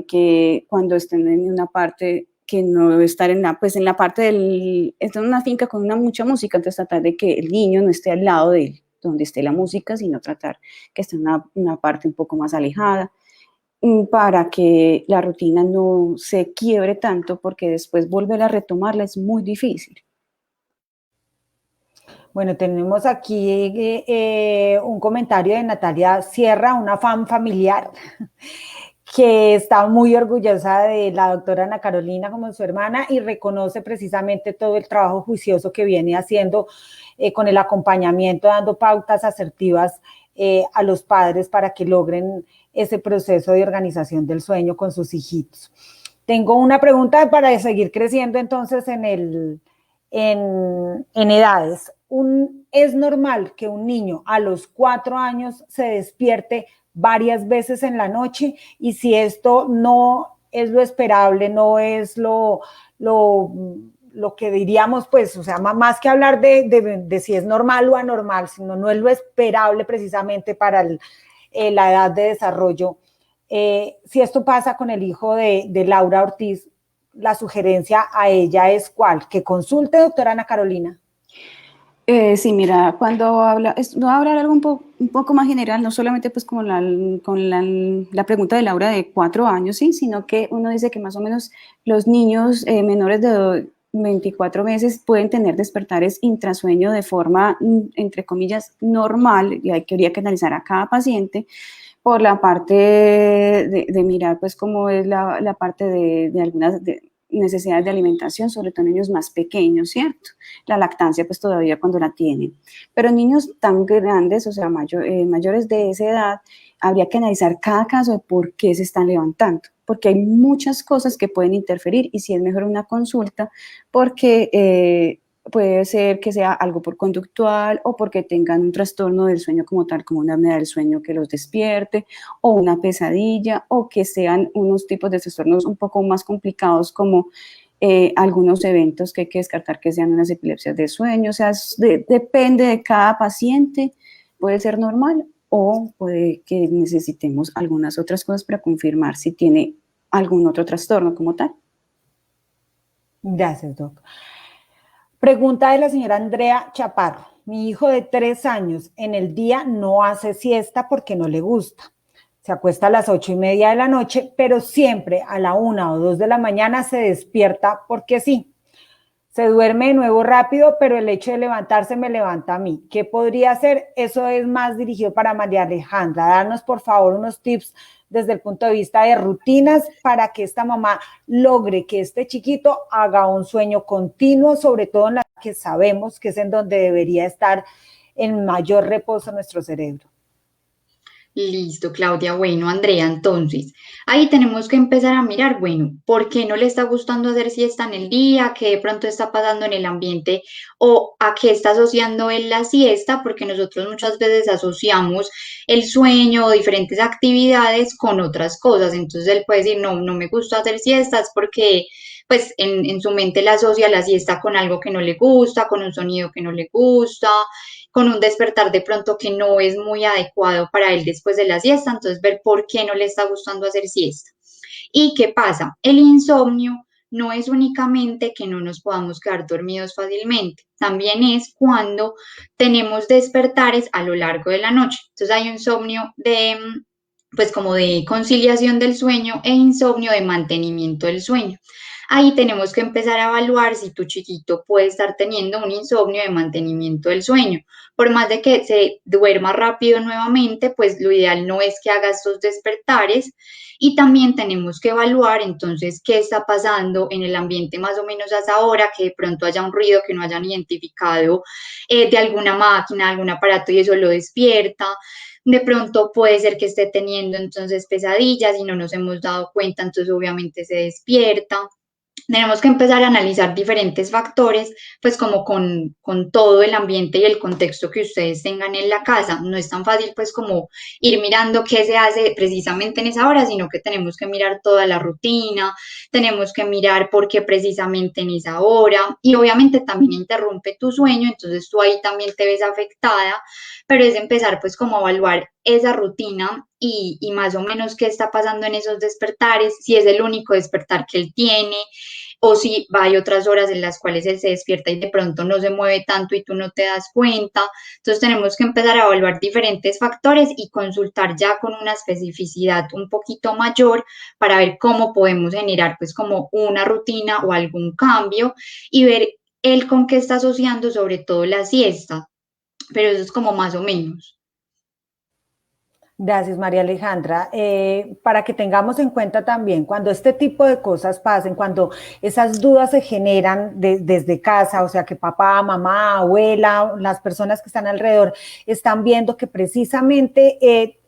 que cuando estén en una parte que no estar en la, pues en la parte del, está en una finca con mucha música, entonces tratar de que el niño no esté al lado de él, donde esté la música, sino tratar que esté en una parte un poco más alejada, para que la rutina no se quiebre tanto, porque después volver a retomarla es muy difícil. Bueno, tenemos aquí un comentario de Natalia Sierra, una fan familiar, que está muy orgullosa de la doctora Ana Carolina como su hermana y reconoce precisamente todo el trabajo juicioso que viene haciendo con el acompañamiento, dando pautas asertivas a los padres para que logren ese proceso de organización del sueño con sus hijitos. Tengo una pregunta para seguir creciendo entonces en edades. ¿Es normal que un niño a los 4 años se despierte varias veces en la noche? Y si esto no es lo esperable, no es lo que diríamos, pues, o sea, más que hablar de si es normal o anormal, sino no es lo esperable precisamente para la edad de desarrollo. Si esto pasa con el hijo de Laura Ortiz, la sugerencia a ella es ¿cuál? Que consulte, doctora Ana Carolina. Sí, mira, cuando no voy a hablar algo un poco más general, no solamente pues como la pregunta de Laura de 4 años, sí, sino que uno dice que más o menos los niños menores de 24 meses pueden tener despertares intrasueño de forma, entre comillas, normal, y habría que analizar a cada paciente por la parte de mirar pues cómo es la parte de algunas necesidades de alimentación, sobre todo en niños más pequeños, ¿cierto? La lactancia pues todavía cuando la tienen. Pero en niños tan grandes, o sea, mayores de esa edad, habría que analizar cada caso de por qué se están levantando, porque hay muchas cosas que pueden interferir y si es mejor una consulta, porque puede ser que sea algo por conductual o porque tengan un trastorno del sueño como tal, como una apnea del sueño que los despierte, o una pesadilla, o que sean unos tipos de trastornos un poco más complicados como algunos eventos que hay que descartar que sean unas epilepsias de sueño. O sea, depende de cada paciente, puede ser normal o puede que necesitemos algunas otras cosas para confirmar si tiene algún otro trastorno como tal. Gracias, doc. Pregunta de la señora Andrea Chaparro. Mi hijo de 3 años en el día no hace siesta porque no le gusta. Se acuesta a las 8:30 de la noche, pero siempre a la 1 o 2 de la mañana se despierta porque sí. Se duerme de nuevo rápido, pero el hecho de levantarse me levanta a mí. ¿Qué podría hacer? Eso es más dirigido para María Alejandra. Darnos, por favor, unos tips desde el punto de vista de rutinas para que esta mamá logre que este chiquito haga un sueño continuo, sobre todo en la que sabemos que es en donde debería estar en mayor reposo nuestro cerebro. Listo, Claudia. Bueno, Andrea, entonces, ahí tenemos que empezar a mirar, bueno, ¿por qué no le está gustando hacer siesta en el día? ¿Qué de pronto está pasando en el ambiente? ¿O a qué está asociando él la siesta? Porque nosotros muchas veces asociamos el sueño o diferentes actividades con otras cosas. Entonces él puede decir, no, no me gusta hacer siestas porque pues en su mente la asocia la siesta con algo que no le gusta, con un sonido que no le gusta, con un despertar de pronto que no es muy adecuado para él después de la siesta, entonces ver por qué no le está gustando hacer siesta. ¿Y qué pasa? El insomnio no es únicamente que no nos podamos quedar dormidos fácilmente, también es cuando tenemos despertares a lo largo de la noche. Entonces hay insomnio de, pues como de conciliación del sueño e insomnio de mantenimiento del sueño. Ahí tenemos que empezar a evaluar si tu chiquito puede estar teniendo un insomnio de mantenimiento del sueño. Por más de que se duerma rápido nuevamente, pues lo ideal no es que haga estos despertares. Y también tenemos que evaluar entonces qué está pasando en el ambiente más o menos a esa hora, que de pronto haya un ruido que no hayan identificado de alguna máquina, algún aparato y eso lo despierta. De pronto puede ser que esté teniendo entonces pesadillas y no nos hemos dado cuenta, entonces obviamente se despierta. Tenemos que empezar a analizar diferentes factores, pues como con todo el ambiente y el contexto que ustedes tengan en la casa. No es tan fácil pues como ir mirando qué se hace precisamente en esa hora, sino que tenemos que mirar toda la rutina, tenemos que mirar por qué precisamente en esa hora y obviamente también interrumpe tu sueño, entonces tú ahí también te ves afectada, pero es empezar pues como a evaluar esa rutina y más o menos qué está pasando en esos despertares, si es el único despertar que él tiene, o si hay otras horas en las cuales él se despierta y de pronto no se mueve tanto y tú no te das cuenta. Entonces tenemos que empezar a evaluar diferentes factores y consultar ya con una especificidad un poquito mayor para ver cómo podemos generar pues como una rutina o algún cambio y ver él con qué está asociando sobre todo la siesta, pero eso es como más o menos. Gracias, María Alejandra. Para que tengamos en cuenta también, cuando este tipo de cosas pasen, cuando esas dudas se generan desde casa, o sea, que papá, mamá, abuela, las personas que están alrededor están viendo que precisamente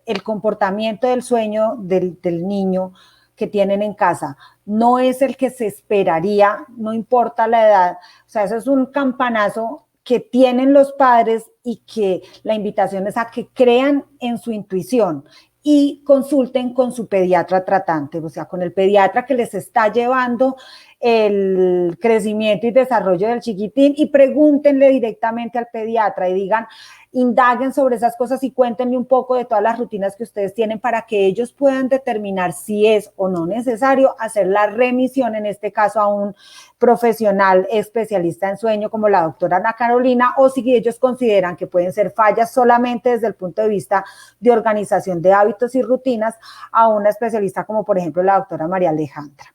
el comportamiento del sueño del niño que tienen en casa no es el que se esperaría, no importa la edad. O sea, eso es un campanazo que tienen los padres y que la invitación es a que crean en su intuición y consulten con su pediatra tratante, o sea, con el pediatra que les está llevando el crecimiento y desarrollo del chiquitín, y pregúntenle directamente al pediatra y digan, indaguen sobre esas cosas y cuéntenle un poco de todas las rutinas que ustedes tienen para que ellos puedan determinar si es o no necesario hacer la remisión, en este caso a un profesional especialista en sueño como la doctora Ana Carolina, o si ellos consideran que pueden ser fallas solamente desde el punto de vista de organización de hábitos y rutinas, a una especialista como por ejemplo la doctora María Alejandra.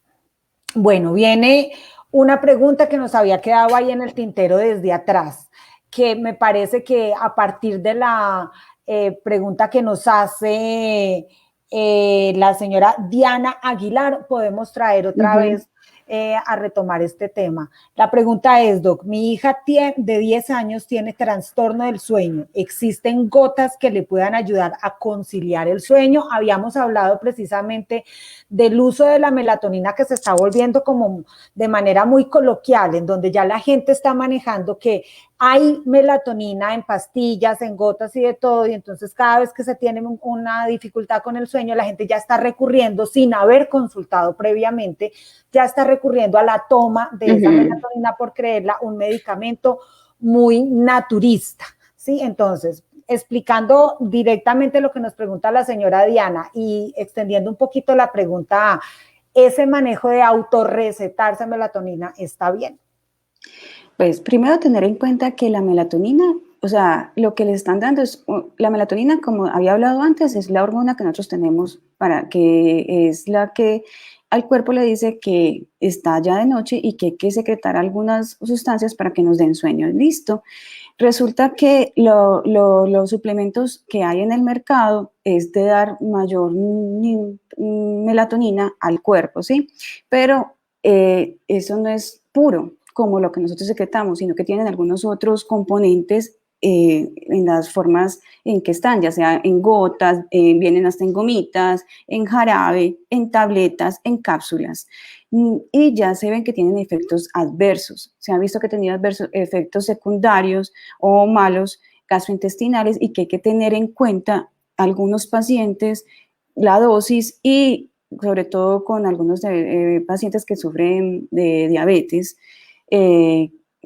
Bueno, viene una pregunta que nos había quedado ahí en el tintero desde atrás, que me parece que a partir de la pregunta que nos hace la señora Diana Aguilar, podemos traer otra vez a retomar este tema. La pregunta es, Doc, mi hija de 10 años tiene trastorno del sueño. ¿Existen gotas que le puedan ayudar a conciliar el sueño? Habíamos hablado precisamente del uso de la melatonina, que se está volviendo como de manera muy coloquial, en donde ya la gente está manejando que hay melatonina en pastillas, en gotas y de todo, y entonces cada vez que se tiene una dificultad con el sueño, la gente ya está recurriendo, sin haber consultado previamente, ya está recurriendo a la toma de esa melatonina por creerla un medicamento muy naturista, ¿sí? Entonces, explicando directamente lo que nos pregunta la señora Diana y extendiendo un poquito la pregunta, ¿ese manejo de autorrecetarse melatonina está bien? Pues primero tener en cuenta que la melatonina, o sea, lo que le están dando es, la melatonina, como había hablado antes, es la hormona que nosotros tenemos para que es la que al cuerpo le dice que está ya de noche y que hay que secretar algunas sustancias para que nos den sueño. Listo. Resulta que los suplementos que hay en el mercado es de dar mayor melatonina al cuerpo, ¿sí? Pero eso no es puro como lo que nosotros secretamos, sino que tienen algunos otros componentes en las formas en que están, ya sea en gotas, vienen hasta en gomitas, en jarabe, en tabletas, en cápsulas. Y ya se ven que tienen efectos adversos. Se ha visto que tienen efectos secundarios o malos gastrointestinales y que hay que tener en cuenta algunos pacientes, la dosis y sobre todo con algunos pacientes que sufren de diabetes,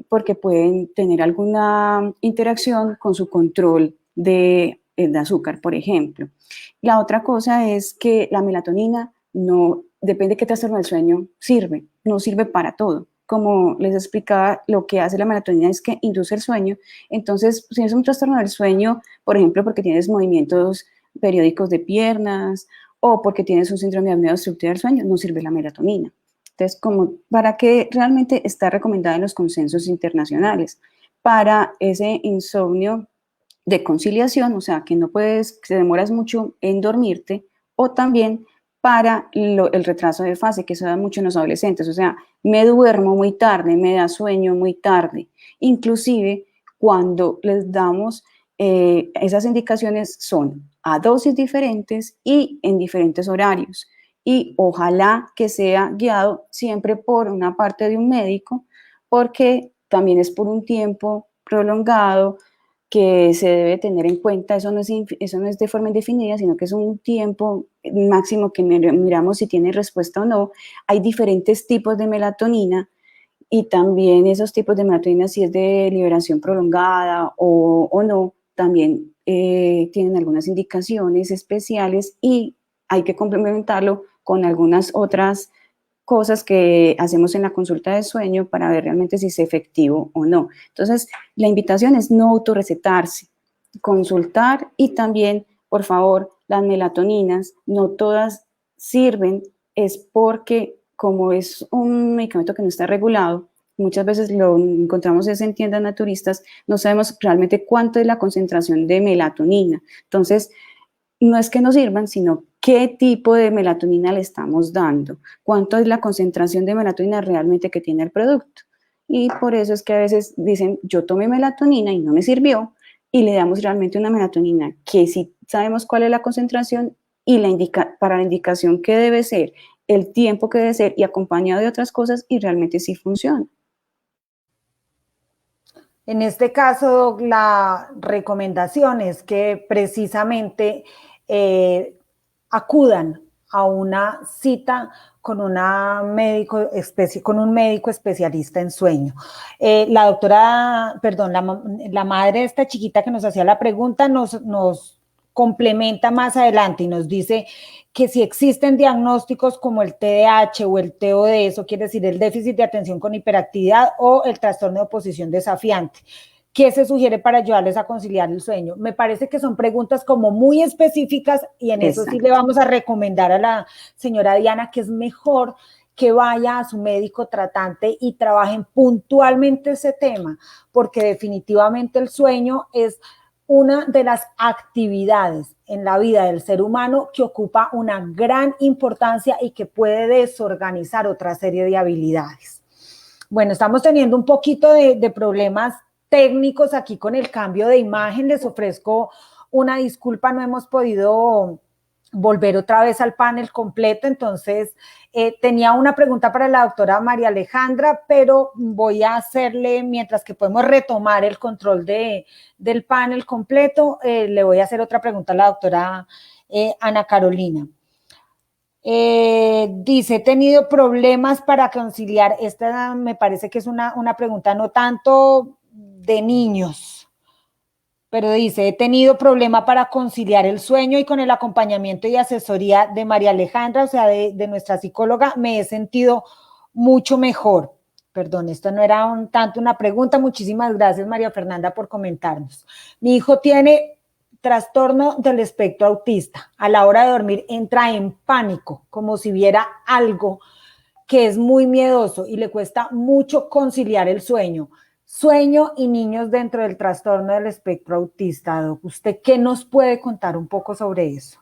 porque pueden tener alguna interacción con su control de azúcar, por ejemplo. La otra cosa es que la melatonina no, depende de qué trastorno del sueño sirve, no sirve para todo. Como les explicaba, lo que hace la melatonina es que induce el sueño. Entonces, si es un trastorno del sueño, por ejemplo, porque tienes movimientos periódicos de piernas o porque tienes un síndrome de apnea obstructiva del sueño, no sirve la melatonina. Entonces, como para que realmente está recomendada en los consensos internacionales para ese insomnio de conciliación, o sea, que no puedes, que te demoras mucho en dormirte, o también para el retraso de fase, que se da mucho en los adolescentes, o sea, me duermo muy tarde, me da sueño muy tarde, inclusive cuando les damos esas indicaciones son a dosis diferentes y en diferentes horarios, y ojalá que sea guiado siempre por una parte de un médico, porque también es por un tiempo prolongado que se debe tener en cuenta. Eso no es de forma indefinida, sino que es un tiempo máximo que miramos si tiene respuesta o no. Hay diferentes tipos de melatonina y también esos tipos de melatonina, si es de liberación prolongada o no, también tienen algunas indicaciones especiales y hay que complementarlo con algunas otras cosas que hacemos en la consulta de sueño para ver realmente si es efectivo o no. Entonces, la invitación es no autorrecetarse, consultar y también, por favor, las melatoninas, no todas sirven, es porque como es un medicamento que no está regulado, muchas veces lo encontramos en tiendas naturistas, no sabemos realmente cuánto es la concentración de melatonina. Entonces, no es que no sirvan, sino qué tipo de melatonina le estamos dando, cuánto es la concentración de melatonina realmente que tiene el producto. Y por eso es que a veces dicen, yo tomé melatonina y no me sirvió, y le damos realmente una melatonina que sí sabemos cuál es la concentración y para la indicación que debe ser, el tiempo que debe ser y acompañado de otras cosas y realmente sí funciona. En este caso, la recomendación es que precisamente acudan a una cita con, con un médico especialista en sueño. La doctora, perdón, la madre de esta chiquita que nos hacía la pregunta nos complementa más adelante y nos dice que si existen diagnósticos como el TDAH o el TOD, eso quiere decir el déficit de atención con hiperactividad o el trastorno de oposición desafiante. ¿Qué se sugiere para ayudarles a conciliar el sueño? Me parece que son preguntas como muy específicas y en eso sí le vamos a recomendar a la señora Diana que es mejor que vaya a su médico tratante y trabajen puntualmente ese tema, porque definitivamente el sueño es una de las actividades en la vida del ser humano que ocupa una gran importancia y que puede desorganizar otra serie de habilidades. Bueno, estamos teniendo un poquito de problemas técnicos aquí con el cambio de imagen. Les ofrezco una disculpa, no hemos podido volver otra vez al panel completo, entonces tenía una pregunta para la doctora María Alejandra, pero voy a hacerle, mientras que podemos retomar el control del panel completo, le voy a hacer otra pregunta a la doctora Ana Carolina. Dice, he tenido problemas para conciliar, esta me parece que es una pregunta no tanto de niños, pero dice, he tenido problema para conciliar el sueño y con el acompañamiento y asesoría de María Alejandra, o sea, de nuestra psicóloga, me he sentido mucho mejor. Perdón, esto no era tanto una pregunta. Muchísimas gracias, María Fernanda, por comentarnos. Mi hijo tiene trastorno del espectro autista. A la hora de dormir entra en pánico, como si viera algo que es muy miedoso y le cuesta mucho conciliar el sueño. Sueño y niños dentro del trastorno del espectro autista, Doc. ¿Usted qué nos puede contar un poco sobre eso?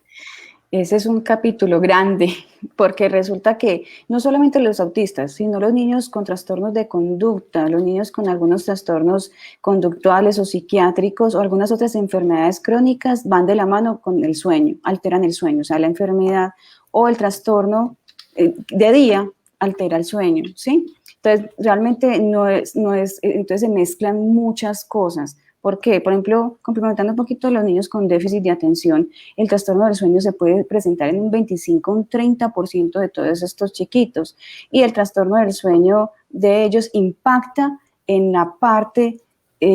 Ese es un capítulo grande, porque resulta que no solamente los autistas, sino los niños con trastornos de conducta, los niños con algunos trastornos conductuales o psiquiátricos o algunas otras enfermedades crónicas van de la mano con el sueño, alteran el sueño, o sea, la enfermedad o el trastorno de día altera el sueño, ¿sí? Entonces, realmente entonces se mezclan muchas cosas. ¿Por qué? Por ejemplo, complementando un poquito a los niños con déficit de atención, el trastorno del sueño se puede presentar en un 25, un 30% de todos estos chiquitos. Y el trastorno del sueño de ellos impacta en la parte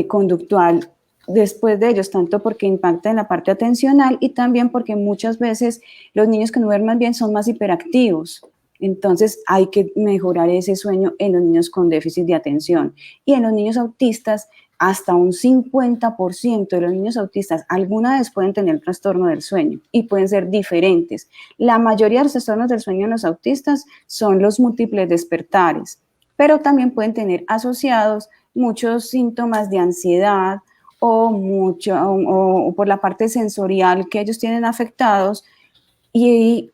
conductual después de ellos, tanto porque impacta en la parte atencional y también porque muchas veces los niños que no duermen bien son más hiperactivos. Entonces hay que mejorar ese sueño en los niños con déficit de atención. Y en los niños autistas, hasta un 50% de los niños autistas alguna vez pueden tener trastorno del sueño y pueden ser diferentes. La mayoría de los trastornos del sueño en los autistas son los múltiples despertares, pero también pueden tener asociados muchos síntomas de ansiedad o por la parte sensorial que ellos tienen afectados y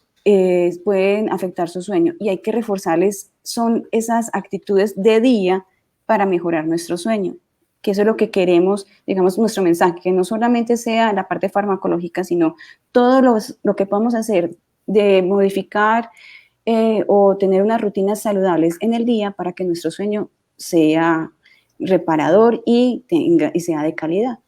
pueden afectar su sueño. Y hay que reforzarles son esas actitudes de día para mejorar nuestro sueño, que eso es lo que queremos, digamos, nuestro mensaje, que no solamente sea la parte farmacológica, sino todo lo que podamos hacer de modificar o tener unas rutinas saludables en el día para que nuestro sueño sea reparador y sea de calidad.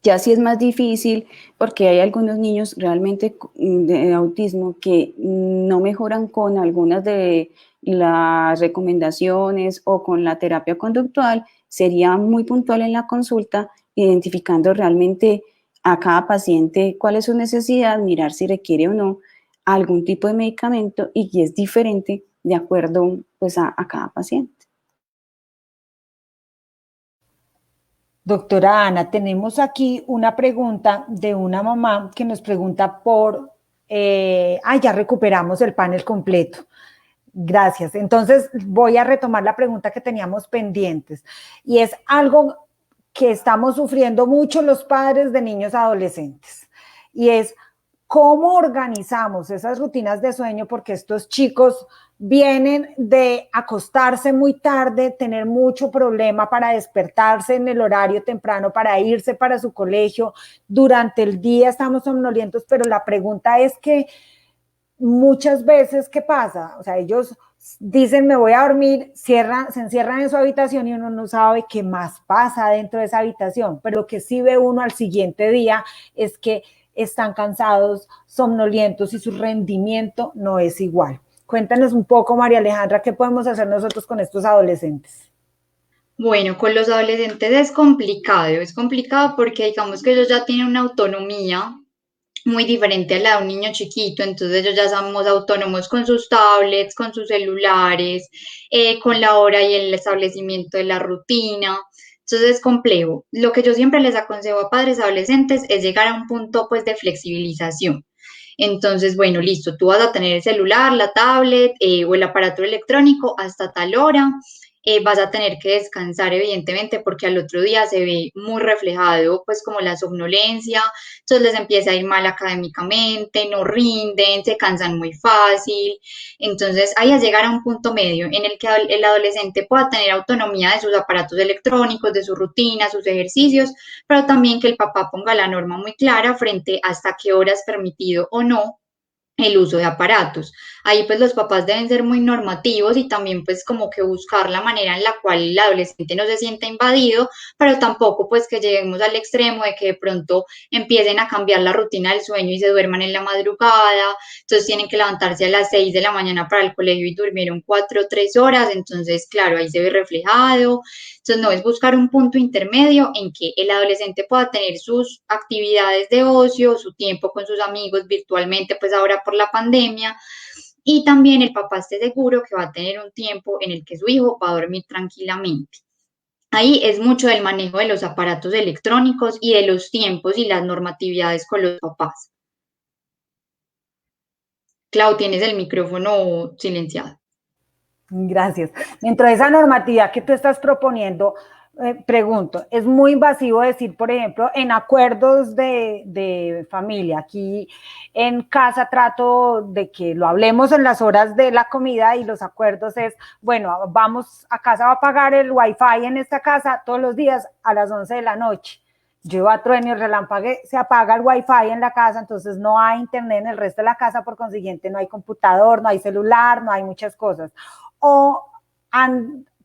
Ya sí es más difícil porque hay algunos niños realmente de autismo que no mejoran con algunas de las recomendaciones o con la terapia conductual. Sería muy puntual en la consulta, identificando realmente a cada paciente cuál es su necesidad, mirar si requiere o no algún tipo de medicamento y es diferente de acuerdo pues, a cada paciente. Doctora Ana, tenemos aquí una pregunta de una mamá que nos pregunta ya recuperamos el panel completo. Gracias. Entonces voy a retomar la pregunta que teníamos pendientes y es algo que estamos sufriendo mucho los padres de niños adolescentes y es cómo organizamos esas rutinas de sueño porque estos chicos vienen de acostarse muy tarde, tener mucho problema para despertarse en el horario temprano, para irse para su colegio. Durante el día estamos somnolientos, pero la pregunta es que muchas veces, ¿qué pasa? O sea, ellos dicen, me voy a dormir, se encierran en su habitación y uno no sabe qué más pasa dentro de esa habitación, pero lo que sí ve uno al siguiente día es que están cansados, somnolientos y su rendimiento no es igual. Cuéntanos un poco, María Alejandra, ¿qué podemos hacer nosotros con estos adolescentes? Bueno, con los adolescentes es complicado porque digamos que ellos ya tienen una autonomía muy diferente a la de un niño chiquito, entonces ellos ya somos autónomos con sus tablets, con sus celulares, con la hora y el establecimiento de la rutina. Entonces es complejo. Lo que yo siempre les aconsejo a padres adolescentes es llegar a un punto pues de flexibilización. Entonces, bueno, listo, tú vas a tener el celular, la tablet o el aparato electrónico hasta tal hora. Vas a tener que descansar, evidentemente, porque al otro día se ve muy reflejado, pues como la somnolencia, entonces les empieza a ir mal académicamente, no rinden, se cansan muy fácil. Entonces, ahí es llegar a un punto medio en el que el adolescente pueda tener autonomía de sus aparatos electrónicos, de su rutina, sus ejercicios, pero también que el papá ponga la norma muy clara frente a hasta qué hora es permitido o no el uso de aparatos. Ahí pues los papás deben ser muy normativos y también pues como que buscar la manera en la cual el adolescente no se sienta invadido, pero tampoco pues que lleguemos al extremo de que de pronto empiecen a cambiar la rutina del sueño y se duerman en la madrugada, entonces tienen que levantarse a las 6 de la mañana para el colegio y durmieron 4 o 3 horas, entonces claro, ahí se ve reflejado. Entonces, no es buscar un punto intermedio en que el adolescente pueda tener sus actividades de ocio, su tiempo con sus amigos virtualmente, pues ahora por la pandemia, y también el papá esté seguro que va a tener un tiempo en el que su hijo va a dormir tranquilamente. Ahí es mucho del manejo de los aparatos electrónicos y de los tiempos y las normatividades con los papás. Clau, tienes el micrófono silenciado. Gracias. Dentro de esa normatividad que tú estás proponiendo, pregunto, ¿es muy invasivo decir, por ejemplo, en acuerdos de familia? Aquí en casa trato de que lo hablemos en las horas de la comida y los acuerdos es, bueno, vamos a casa, va a pagar el wifi en esta casa todos los días a las 11 de la noche. Yo a trueno y relampague, se apaga el wifi en la casa, entonces no hay internet en el resto de la casa, por consiguiente no hay computador, no hay celular, no hay muchas cosas. O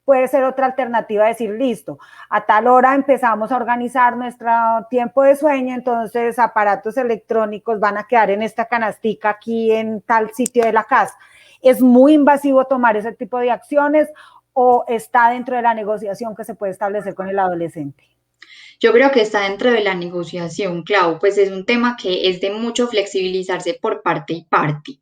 puede ser otra alternativa decir, listo, a tal hora empezamos a organizar nuestro tiempo de sueño, entonces aparatos electrónicos van a quedar en esta canastica aquí en tal sitio de la casa. ¿Es muy invasivo tomar ese tipo de acciones o está dentro de la negociación que se puede establecer con el adolescente? Yo creo que está dentro de la negociación, Clau, pues es un tema que es de mucho flexibilizarse por parte y parte.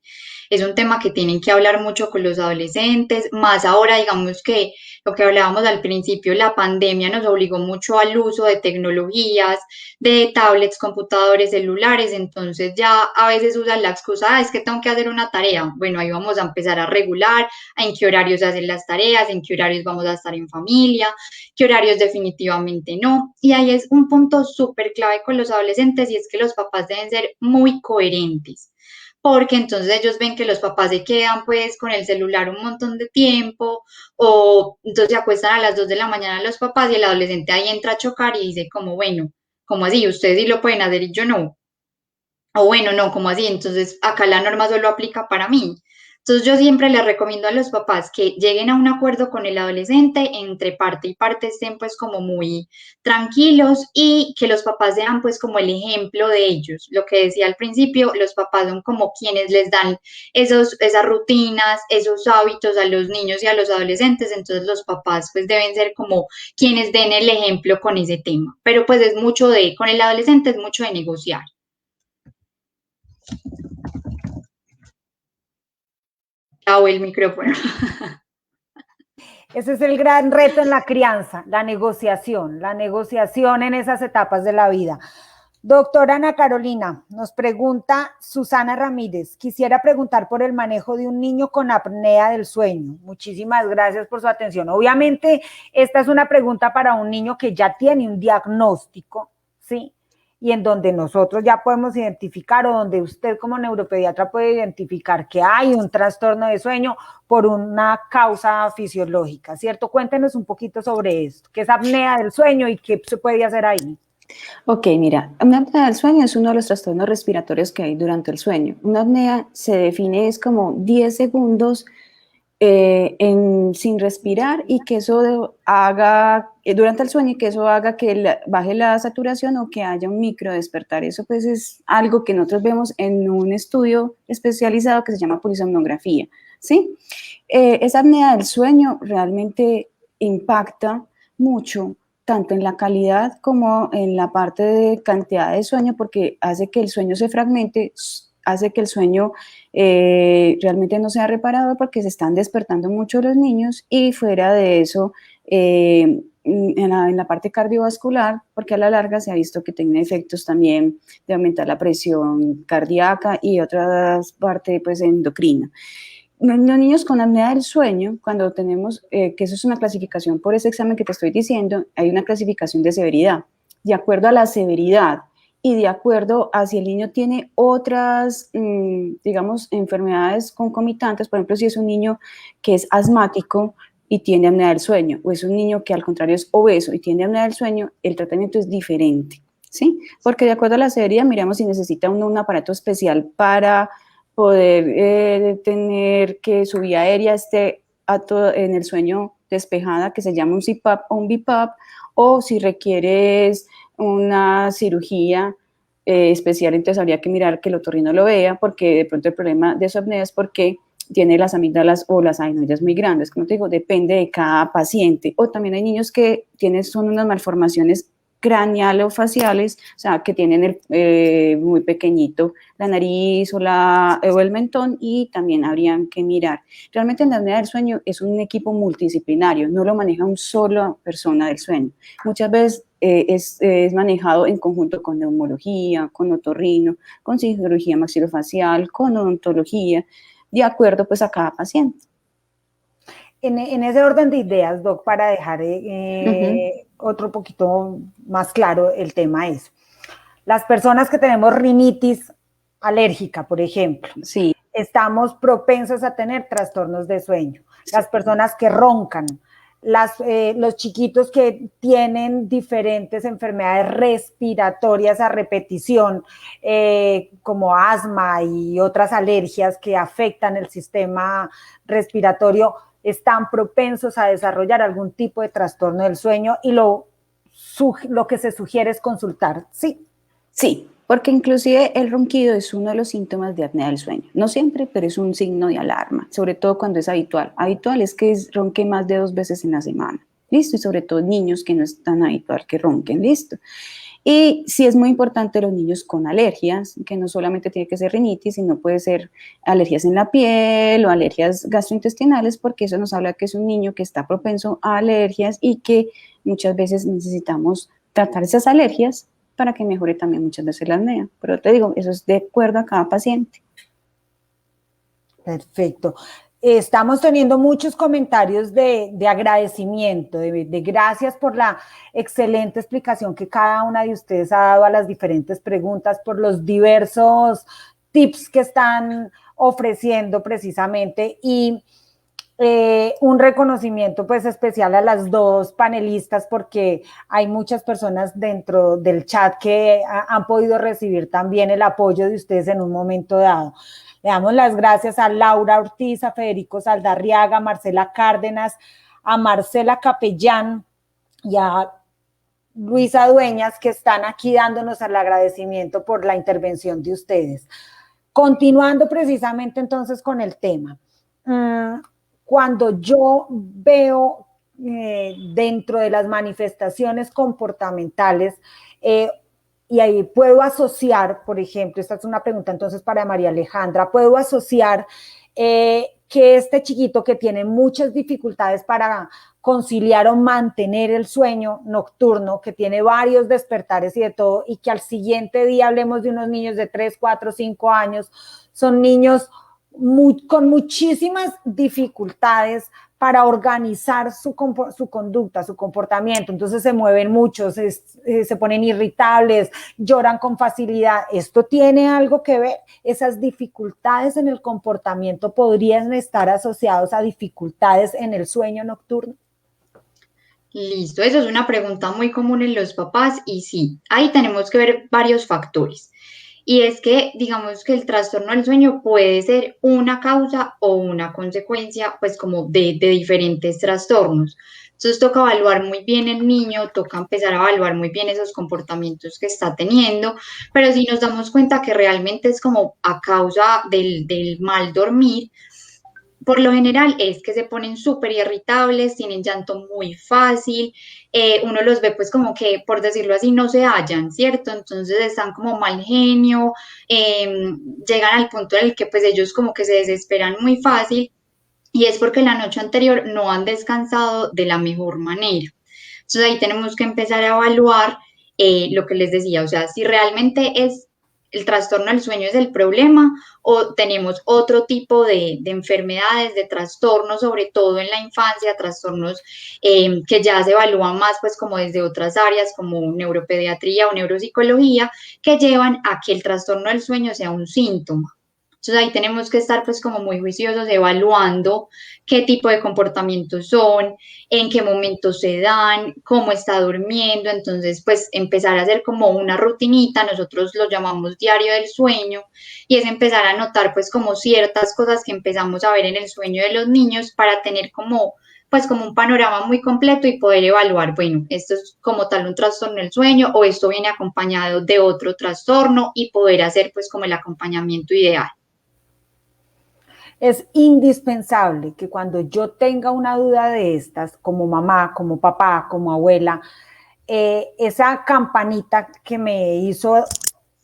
Es un tema que tienen que hablar mucho con los adolescentes, más ahora, digamos que lo que hablábamos al principio, la pandemia nos obligó mucho al uso de tecnologías, de tablets, computadores, celulares, entonces ya a veces usan la excusa, es que tengo que hacer una tarea. Bueno, ahí vamos a empezar a regular en qué horarios se hacen las tareas, en qué horarios vamos a estar en familia, qué horarios definitivamente no. Y ahí es un punto súper clave con los adolescentes y es que los papás deben ser muy coherentes porque entonces ellos ven que los papás se quedan pues con el celular un montón de tiempo o entonces se acuestan a las 2 de la mañana los papás y el adolescente ahí entra a chocar y dice como, bueno, ¿cómo así? Ustedes sí lo pueden hacer y yo no. O bueno, no, ¿cómo así? Entonces acá la norma solo aplica para mí. Entonces yo siempre les recomiendo a los papás que lleguen a un acuerdo con el adolescente, entre parte y parte estén pues como muy tranquilos y que los papás sean pues como el ejemplo de ellos. Lo que decía al principio, los papás son como quienes les dan esas rutinas, esos hábitos a los niños y a los adolescentes, entonces los papás pues deben ser como quienes den el ejemplo con ese tema. Pero pues es mucho con el adolescente es mucho de negociar. O el micrófono. Ese es el gran reto en la crianza, la negociación en esas etapas de la vida. Doctora Ana Carolina, nos pregunta Susana Ramírez, quisiera preguntar por el manejo de un niño con apnea del sueño. Muchísimas gracias por su atención. Obviamente, esta es una pregunta para un niño que ya tiene un diagnóstico, ¿sí? Y en donde nosotros ya podemos identificar o donde usted como neuropediatra puede identificar que hay un trastorno de sueño por una causa fisiológica, ¿cierto? Cuéntenos un poquito sobre esto, qué es apnea del sueño y qué se puede hacer ahí. Ok, mira, una apnea del sueño es uno de los trastornos respiratorios que hay durante el sueño. Una apnea se define es como 10 segundos sin respirar y que eso haga durante el sueño y que eso haga que baje la saturación o que haya un micro despertar. Eso pues es algo que nosotros vemos en un estudio especializado que se llama polisomnografía, ¿sí? Esa apnea del sueño realmente impacta mucho tanto en la calidad como en la parte de cantidad de sueño, porque hace que el sueño se fragmente, hace que el sueño realmente no sea reparado porque se están despertando mucho los niños, y fuera de eso, en la parte cardiovascular, porque a la larga se ha visto que tiene efectos también de aumentar la presión cardíaca y otras partes pues endocrina. Los niños con apnea del sueño, cuando tenemos, que eso es una clasificación por ese examen que te estoy diciendo, hay una clasificación de severidad. De acuerdo a la severidad y de acuerdo a si el niño tiene otras, digamos, enfermedades concomitantes, por ejemplo, si es un niño que es asmático y tiene apnea del sueño, o es un niño que al contrario es obeso y tiene apnea del sueño, el tratamiento es diferente, ¿sí? Porque de acuerdo a la severidad miramos si necesita un aparato especial para poder tener que su vía aérea esté en el sueño despejada, que se llama un CPAP o un BiPAP, o si requieres una cirugía especial, entonces habría que mirar que el otorrino lo vea, porque de pronto el problema de su apnea es porque tiene las amígdalas o las adenoides muy grandes. Como te digo, depende de cada paciente. O también hay niños que son unas malformaciones cranealo-faciales, o sea, que tienen muy pequeñito la nariz o el mentón, y también habrían que mirar. Realmente en la apnea del sueño es un equipo multidisciplinario, no lo maneja una sola persona del sueño. Muchas veces es manejado en conjunto con neumología, con otorrino, con cirugía maxilofacial, con odontología, de acuerdo pues a cada paciente. En ese orden de ideas, Doc, para dejar otro poquito más claro el tema es, las personas que tenemos rinitis alérgica, por ejemplo, sí, estamos propensos a tener trastornos de sueño. Las personas que roncan, los chiquitos que tienen diferentes enfermedades respiratorias a repetición, como asma y otras alergias que afectan el sistema respiratorio, están propensos a desarrollar algún tipo de trastorno del sueño, y lo que se sugiere es consultar. Sí. Sí, porque inclusive el ronquido es uno de los síntomas de apnea del sueño. No siempre, pero es un signo de alarma, sobre todo cuando es habitual. Habitual es que ronque más de 2 veces en la semana, ¿listo? Y sobre todo niños que no es tan habitual que ronquen, ¿listo? Y sí es muy importante los niños con alergias, que no solamente tiene que ser rinitis, sino puede ser alergias en la piel o alergias gastrointestinales, porque eso nos habla que es un niño que está propenso a alergias y que muchas veces necesitamos tratar esas alergias para que mejore también muchas veces la apnea. Pero te digo, eso es de acuerdo a cada paciente. Perfecto. Estamos teniendo muchos comentarios de agradecimiento, de gracias por la excelente explicación que cada una de ustedes ha dado a las diferentes preguntas, por los diversos tips que están ofreciendo precisamente, y un reconocimiento pues especial a las dos panelistas, porque hay muchas personas dentro del chat que han podido recibir también el apoyo de ustedes en un momento dado. Le damos las gracias a Laura Ortiz, a Federico Saldarriaga, a Marcela Cárdenas, a Marcela Capellán y a Luisa Dueñas, que están aquí dándonos el agradecimiento por la intervención de ustedes. Continuando precisamente entonces con el tema, cuando yo veo dentro de las manifestaciones comportamentales, y ahí puedo asociar, por ejemplo, esta es una pregunta entonces para María Alejandra, puedo asociar que este chiquito que tiene muchas dificultades para conciliar o mantener el sueño nocturno, que tiene varios despertares y de todo, y que al siguiente día, hablemos de unos niños de 3, 4, 5 años, son niños con muchísimas dificultades para organizar su conducta, su comportamiento. Entonces se mueven mucho, se ponen irritables, lloran con facilidad. ¿Esto tiene algo que ver? ¿Esas dificultades en el comportamiento podrían estar asociados a dificultades en el sueño nocturno? Listo, eso es una pregunta muy común en los papás, y sí, ahí tenemos que ver varios factores. Y es que, digamos que el trastorno del sueño puede ser una causa o una consecuencia, pues como de diferentes trastornos. Entonces toca evaluar muy bien el niño, toca empezar a evaluar muy bien esos comportamientos que está teniendo, pero si nos damos cuenta que realmente es como a causa del mal dormir, por lo general es que se ponen súper irritables, tienen llanto muy fácil, uno los ve pues como que, por decirlo así, no se hallan, ¿cierto? Entonces están como mal genio, llegan al punto en el que pues ellos como que se desesperan muy fácil y es porque la noche anterior no han descansado de la mejor manera. Entonces ahí tenemos que empezar a evaluar lo que les decía, o sea, si realmente es el trastorno del sueño es el problema o tenemos otro tipo de enfermedades, de trastornos, sobre todo en la infancia, trastornos que ya se evalúan más pues como desde otras áreas como neuropediatría o neuropsicología, que llevan a que el trastorno del sueño sea un síntoma. Entonces ahí tenemos que estar pues como muy juiciosos evaluando qué tipo de comportamientos son, en qué momentos se dan, cómo está durmiendo, entonces pues empezar a hacer como una rutinita, nosotros lo llamamos diario del sueño, y es empezar a notar pues como ciertas cosas que empezamos a ver en el sueño de los niños para tener como pues como un panorama muy completo y poder evaluar, bueno, esto es como tal un trastorno del sueño o esto viene acompañado de otro trastorno y poder hacer pues como el acompañamiento ideal. Es indispensable que cuando yo tenga una duda de estas, como mamá, como papá, como abuela, esa campanita que me hizo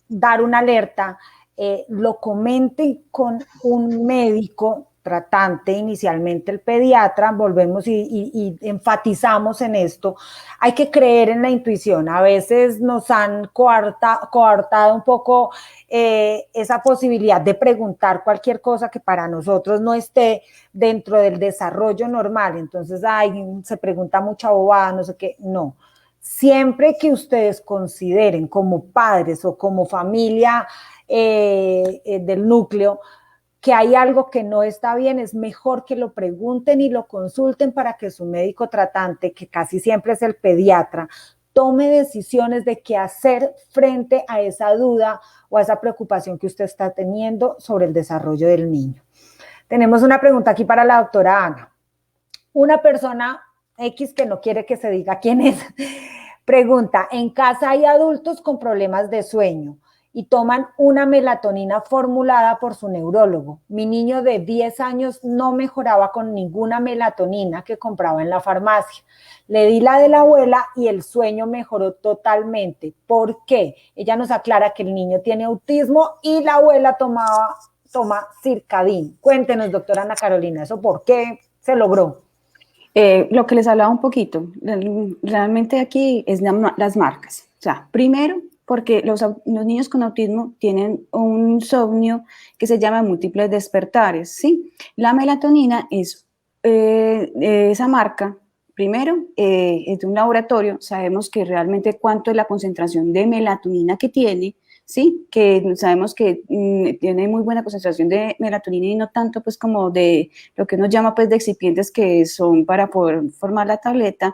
dar una alerta, lo comente con un médico tratante, inicialmente el pediatra, volvemos y enfatizamos en esto, hay que creer en la intuición, a veces nos han coartado un poco esa posibilidad de preguntar cualquier cosa que para nosotros no esté dentro del desarrollo normal, entonces, ay, se pregunta mucha bobada, no sé qué, no. Siempre que ustedes consideren como padres o como familia del núcleo que hay algo que no está bien, es mejor que lo pregunten y lo consulten para que su médico tratante, que casi siempre es el pediatra, tome decisiones de qué hacer frente a esa duda o a esa preocupación que usted está teniendo sobre el desarrollo del niño. Tenemos una pregunta aquí para la doctora Ana. Una persona X que no quiere que se diga quién es, pregunta, en casa hay adultos con problemas de sueño y toman una melatonina formulada por su neurólogo. Mi niño de 10 años no mejoraba con ninguna melatonina que compraba en la farmacia. Le di la de la abuela y el sueño mejoró totalmente. ¿Por qué? Ella nos aclara que el niño tiene autismo y la abuela toma circadín. Cuéntenos, doctora Ana Carolina, ¿eso por qué se logró? Lo que les hablaba un poquito, realmente aquí es las marcas. O sea, primero, porque los niños con autismo tienen un insomnio que se llama múltiples despertares, ¿sí? La melatonina es esa marca, primero, es de un laboratorio, sabemos que realmente cuánto es la concentración de melatonina que tiene, ¿sí? Que sabemos que tiene muy buena concentración de melatonina y no tanto pues como de lo que uno llama pues de excipientes que son para poder formar la tableta.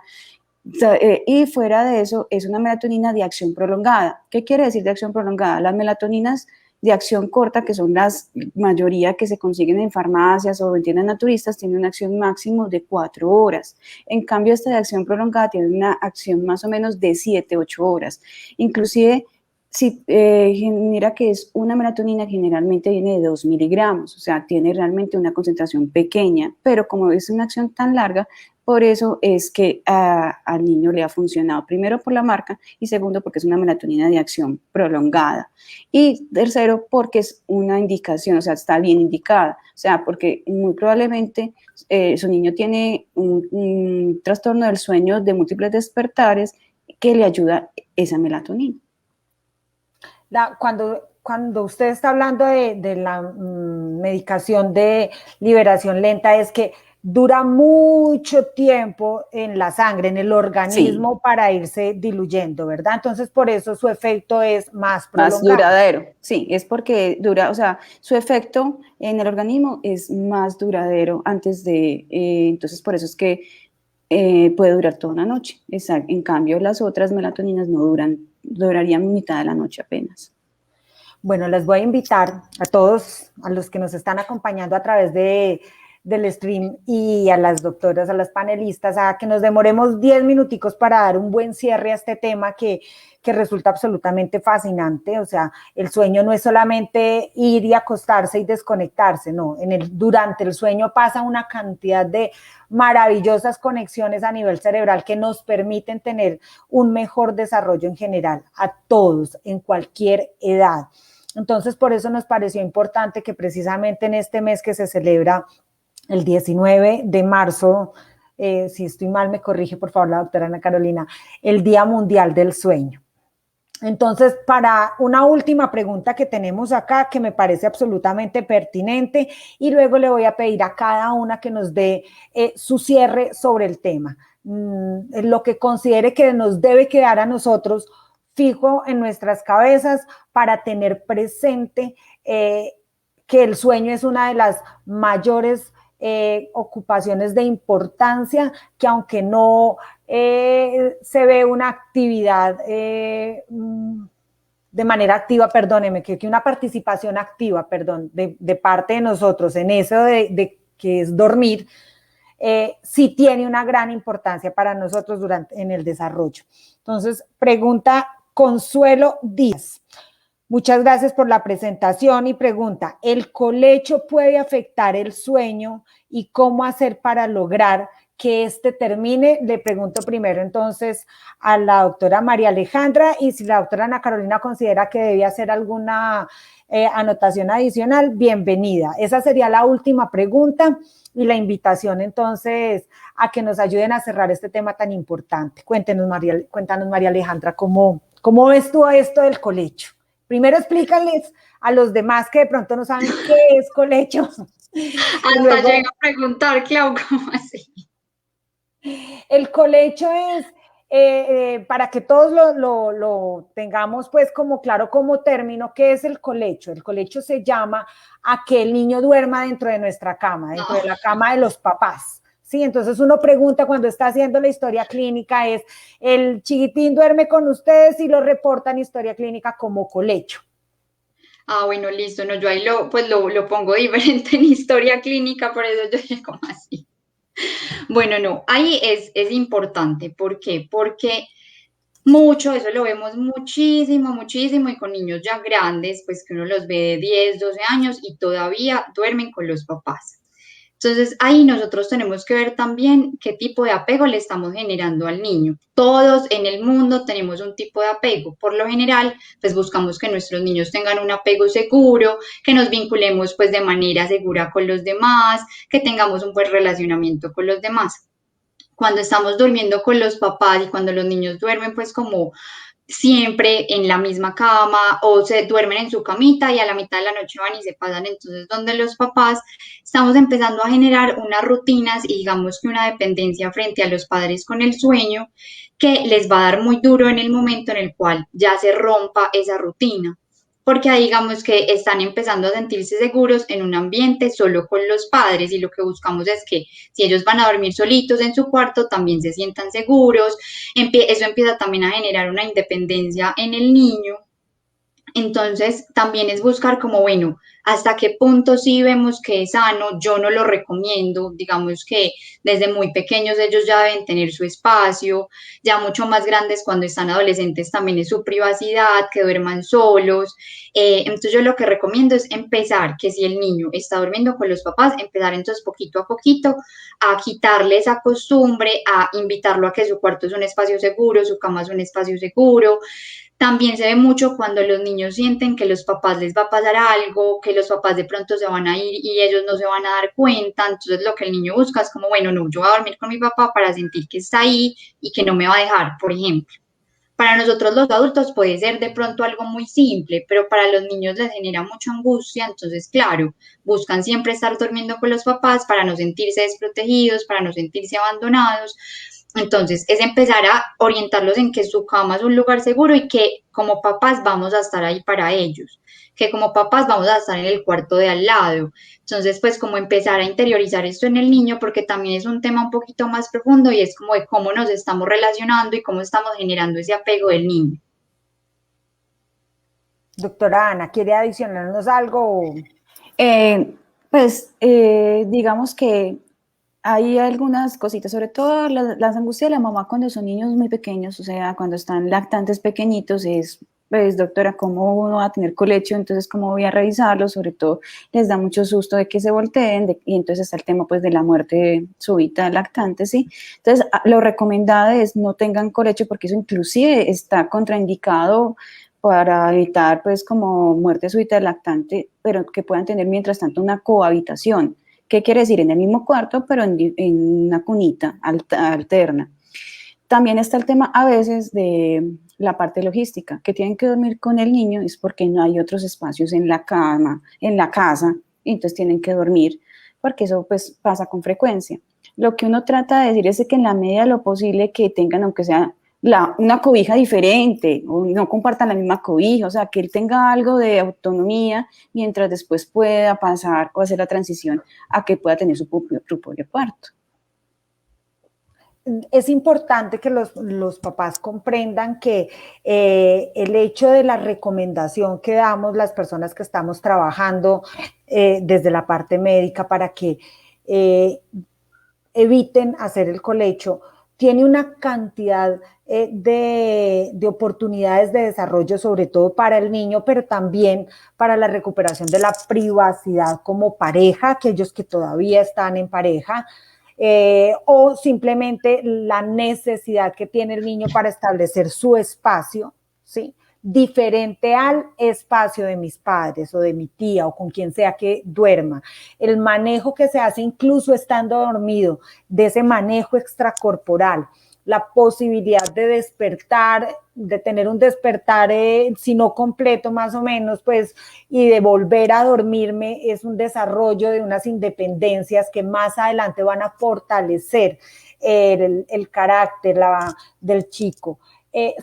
Y fuera de eso es una melatonina de acción prolongada. ¿Qué quiere decir de acción prolongada? Las melatoninas de acción corta, que son las mayoría que se consiguen en farmacias o en tiendas naturistas, tienen una acción máximo de 4 horas. En cambio, esta de acción prolongada tiene una acción más o menos de 7, 8 horas. Inclusive, si mira que es una melatonina que generalmente viene de 2 miligramos, o sea, tiene realmente una concentración pequeña, pero como es una acción tan larga, por eso es que al niño le ha funcionado, primero por la marca y segundo porque es una melatonina de acción prolongada. Y tercero porque es una indicación, o sea, está bien indicada, o sea, porque muy probablemente su niño tiene un trastorno del sueño de múltiples despertares que le ayuda esa melatonina. Cuando usted está hablando de la medicación de liberación lenta, es que dura mucho tiempo en la sangre, en el organismo, Sí, para irse diluyendo, ¿verdad? Entonces, por eso su efecto es más más prolongado. duradero, sí, es porque dura, o sea, su efecto en el organismo es más duradero antes de, entonces por eso es que puede durar toda una noche. Exacto. En cambio, las otras melatoninas no duran, durarían mitad de la noche apenas. Bueno, les voy a invitar a todos, a los que nos están acompañando a través del stream y a las doctoras, a las panelistas, a que nos demoremos 10 minuticos para dar un buen cierre a este tema que resulta absolutamente fascinante. O sea, el sueño no es solamente ir y acostarse y desconectarse, no, durante el sueño pasa una cantidad de maravillosas conexiones a nivel cerebral que nos permiten tener un mejor desarrollo en general a todos, en cualquier edad. Entonces, por eso nos pareció importante que precisamente en este mes que se celebra el 19 de marzo, si estoy mal me corrige por favor la doctora Ana Carolina, el Día Mundial del Sueño. Entonces, para una última pregunta que tenemos acá, que me parece absolutamente pertinente, y luego le voy a pedir a cada una que nos dé su cierre sobre el tema. Lo que considere que nos debe quedar a nosotros fijo en nuestras cabezas para tener presente que el sueño es una de las mayores ocupaciones de importancia, que aunque no se ve una actividad de manera activa, perdóneme, que una participación activa, perdón, de parte de nosotros en eso de que es dormir, sí tiene una gran importancia para nosotros en el desarrollo. Entonces, pregunta Consuelo Díaz. Muchas gracias por la presentación y pregunta, ¿el colecho puede afectar el sueño y cómo hacer para lograr que este termine? Le pregunto primero entonces a la doctora María Alejandra, y si la doctora Ana Carolina considera que debía hacer alguna anotación adicional, bienvenida. Esa sería la última pregunta y la invitación entonces a que nos ayuden a cerrar este tema tan importante. Cuéntanos María Alejandra, ¿cómo ves tú esto del colecho? Primero explícales a los demás que de pronto no saben qué es colecho. Hasta luego, llega a preguntar, Clau, ¿cómo así? El colecho es, para que todos lo tengamos pues como claro como término, ¿qué es el colecho? El colecho se llama a que el niño duerma dentro de nuestra cama, dentro de la cama de los papás. Sí, entonces uno pregunta cuando está haciendo la historia clínica es, ¿el chiquitín duerme con ustedes? Y lo reportan historia clínica como colecho. Ah, bueno, listo, no, yo ahí lo pongo diferente en historia clínica, por eso yo dije como así. Bueno, no, ahí es importante, ¿por qué? Porque mucho, eso lo vemos muchísimo, muchísimo, y con niños ya grandes, pues que uno los ve de 10, 12 años y todavía duermen con los papás. Entonces, ahí nosotros tenemos que ver también qué tipo de apego le estamos generando al niño. Todos en el mundo tenemos un tipo de apego. Por lo general, pues buscamos que nuestros niños tengan un apego seguro, que nos vinculemos pues de manera segura con los demás, que tengamos un buen relacionamiento con los demás. Cuando estamos durmiendo con los papás y cuando los niños duermen pues como siempre en la misma cama o se duermen en su camita y a la mitad de la noche van y se pasan entonces donde los papás, estamos empezando a generar unas rutinas y digamos que una dependencia frente a los padres con el sueño que les va a dar muy duro en el momento en el cual ya se rompa esa rutina, porque ahí digamos que están empezando a sentirse seguros en un ambiente solo con los padres y lo que buscamos es que si ellos van a dormir solitos en su cuarto también se sientan seguros, eso empieza también a generar una independencia en el niño. Entonces, también es buscar como, bueno, hasta qué punto sí vemos que es sano, yo no lo recomiendo, digamos que desde muy pequeños ellos ya deben tener su espacio, ya mucho más grandes cuando están adolescentes también es su privacidad, que duerman solos. Entonces yo lo que recomiendo es empezar, que si el niño está durmiendo con los papás, empezar entonces poquito a poquito a quitarle esa costumbre, a invitarlo a que su cuarto es un espacio seguro, su cama es un espacio seguro. También se ve mucho cuando los niños sienten que los papás les va a pasar algo, que los papás de pronto se van a ir y ellos no se van a dar cuenta. Entonces lo que el niño busca es como, bueno, no, yo voy a dormir con mi papá para sentir que está ahí y que no me va a dejar, por ejemplo. Para nosotros los adultos puede ser de pronto algo muy simple, pero para los niños les genera mucha angustia. Entonces, claro, buscan siempre estar durmiendo con los papás para no sentirse desprotegidos, para no sentirse abandonados. Entonces, es empezar a orientarlos en que su cama es un lugar seguro y que como papás vamos a estar ahí para ellos, que como papás vamos a estar en el cuarto de al lado. Entonces, pues como empezar a interiorizar esto en el niño, porque también es un tema un poquito más profundo y es como de cómo nos estamos relacionando y cómo estamos generando ese apego del niño. Doctora Ana, ¿quiere adicionarnos algo? Pues digamos que hay algunas cositas, sobre todo las angustias de la mamá cuando son niños muy pequeños, o sea, cuando están lactantes pequeñitos, pues doctora, ¿cómo uno va a tener colecho? Entonces, ¿cómo voy a revisarlo? Sobre todo, les da mucho susto de que se volteen, y entonces está el tema pues de la muerte súbita del lactante, ¿sí? Entonces, lo recomendado es no tengan colecho porque eso inclusive está contraindicado para evitar pues como muerte súbita del lactante, pero que puedan tener mientras tanto una cohabitación. ¿Qué quiere decir? En el mismo cuarto, pero en una cunita alterna. También está el tema a veces de la parte logística, que tienen que dormir con el niño, es porque no hay otros espacios en la cama, en la casa, y entonces tienen que dormir, porque eso pues pasa con frecuencia. Lo que uno trata de decir es que en la medida de lo posible que tengan, aunque sea una cobija diferente, o no compartan la misma cobija, o sea, que él tenga algo de autonomía mientras después pueda pasar o hacer la transición a que pueda tener su propio cuarto. Es importante que los papás comprendan que el hecho de la recomendación que damos las personas que estamos trabajando desde la parte médica para que eviten hacer el colecho, tiene una cantidad de oportunidades de desarrollo, sobre todo para el niño, pero también para la recuperación de la privacidad como pareja, aquellos que todavía están en pareja, o simplemente la necesidad que tiene el niño para establecer su espacio, ¿sí? Diferente al espacio de mis padres o de mi tía o con quien sea que duerma. El manejo que se hace incluso estando dormido, de ese manejo extracorporal, la posibilidad de despertar, de tener un despertar, si no completo más o menos, pues, y de volver a dormirme, es un desarrollo de unas independencias que más adelante van a fortalecer el carácter del chico.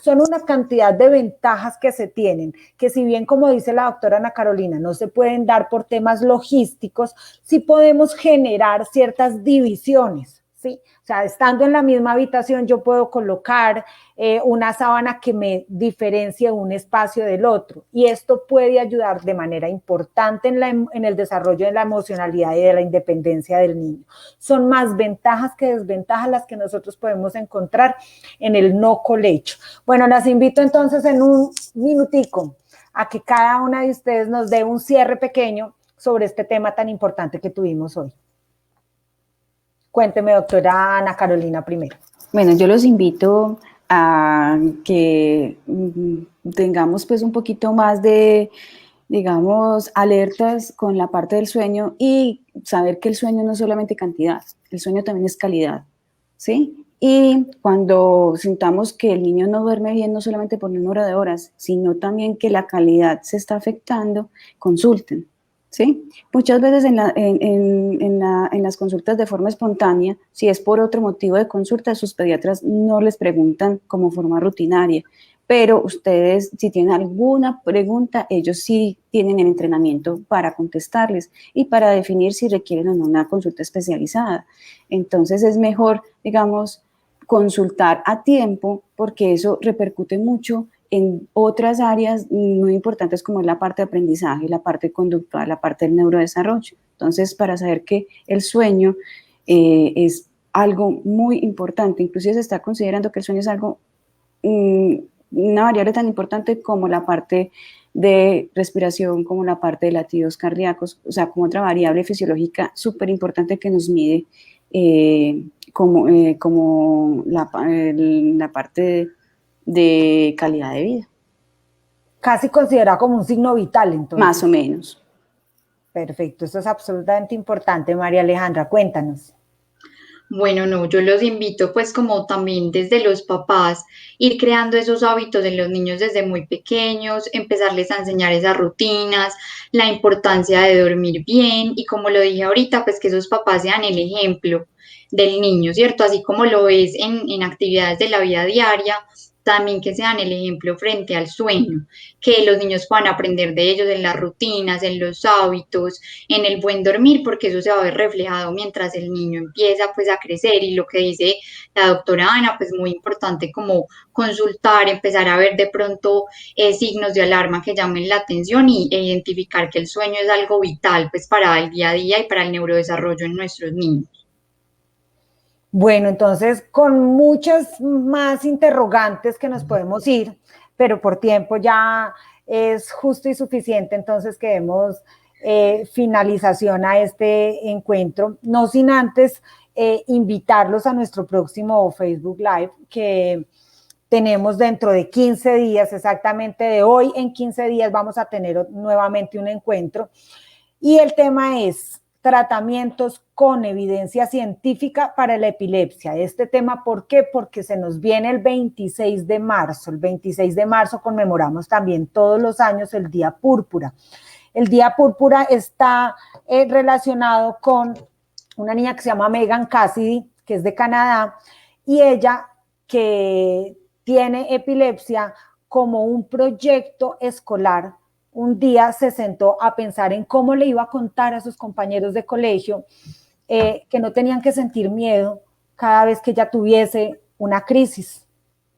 Son una cantidad de ventajas que se tienen, que si bien, como dice la doctora Ana Carolina, no se pueden dar por temas logísticos, sí podemos generar ciertas divisiones, ¿sí? O sea, estando en la misma habitación, yo puedo colocar una sábana que me diferencie un espacio del otro. Y esto puede ayudar de manera importante en el desarrollo de la emocionalidad y de la independencia del niño. Son más ventajas que desventajas las que nosotros podemos encontrar en el no colecho. Bueno, las invito entonces en un minutico a que cada una de ustedes nos dé un cierre pequeño sobre este tema tan importante que tuvimos hoy. Cuénteme, doctora Ana Carolina, primero. Bueno, yo los invito a que tengamos pues un poquito más de, digamos, alertas con la parte del sueño y saber que el sueño no es solamente cantidad, el sueño también es calidad, ¿sí? Y cuando sintamos que el niño no duerme bien, no solamente por un número de horas, sino también que la calidad se está afectando, consulten. ¿Sí? Muchas veces en las consultas de forma espontánea, si es por otro motivo de consulta, sus pediatras no les preguntan como forma rutinaria, pero ustedes, si tienen alguna pregunta, ellos sí tienen el entrenamiento para contestarles y para definir si requieren o no una consulta especializada. Entonces es mejor, digamos, consultar a tiempo porque eso repercute mucho en otras áreas muy importantes como es la parte de aprendizaje, la parte conductual, la parte del neurodesarrollo. Entonces, para saber que el sueño es algo muy importante, inclusive se está considerando que el sueño es algo, una variable tan importante como la parte de respiración, como la parte de latidos cardíacos, o sea, como otra variable fisiológica súper importante que nos mide como la parte de calidad de vida. Casi considerado como un signo vital, entonces. Más o menos. Perfecto, eso es absolutamente importante. María Alejandra, cuéntanos. Bueno, no, yo los invito pues como también desde los papás, ir creando esos hábitos en los niños desde muy pequeños, empezarles a enseñar esas rutinas, la importancia de dormir bien y como lo dije ahorita, pues que esos papás sean el ejemplo del niño, ¿cierto? Así como lo es en actividades de la vida diaria, también que sean el ejemplo frente al sueño, que los niños puedan aprender de ellos en las rutinas, en los hábitos, en el buen dormir, porque eso se va a ver reflejado mientras el niño empieza pues a crecer. Y lo que dice la doctora Ana, pues muy importante como consultar, empezar a ver de pronto signos de alarma que llamen la atención e identificar que el sueño es algo vital pues para el día a día y para el neurodesarrollo en nuestros niños. Bueno, entonces con muchas más interrogantes que nos podemos ir, pero por tiempo ya es justo y suficiente, entonces que demos finalización a este encuentro, no sin antes invitarlos a nuestro próximo Facebook Live que tenemos dentro de 15 días, exactamente de hoy en 15 días vamos a tener nuevamente un encuentro y el tema es tratamientos con evidencia científica para la epilepsia. Este tema, ¿por qué? Porque se nos viene el 26 de marzo. El 26 de marzo conmemoramos también todos los años el Día Púrpura. El Día Púrpura está relacionado con una niña que se llama Megan Cassidy, que es de Canadá, y ella que tiene epilepsia como un proyecto escolar. Un día se sentó a pensar en cómo le iba a contar a sus compañeros de colegio que no tenían que sentir miedo cada vez que ella tuviese una crisis,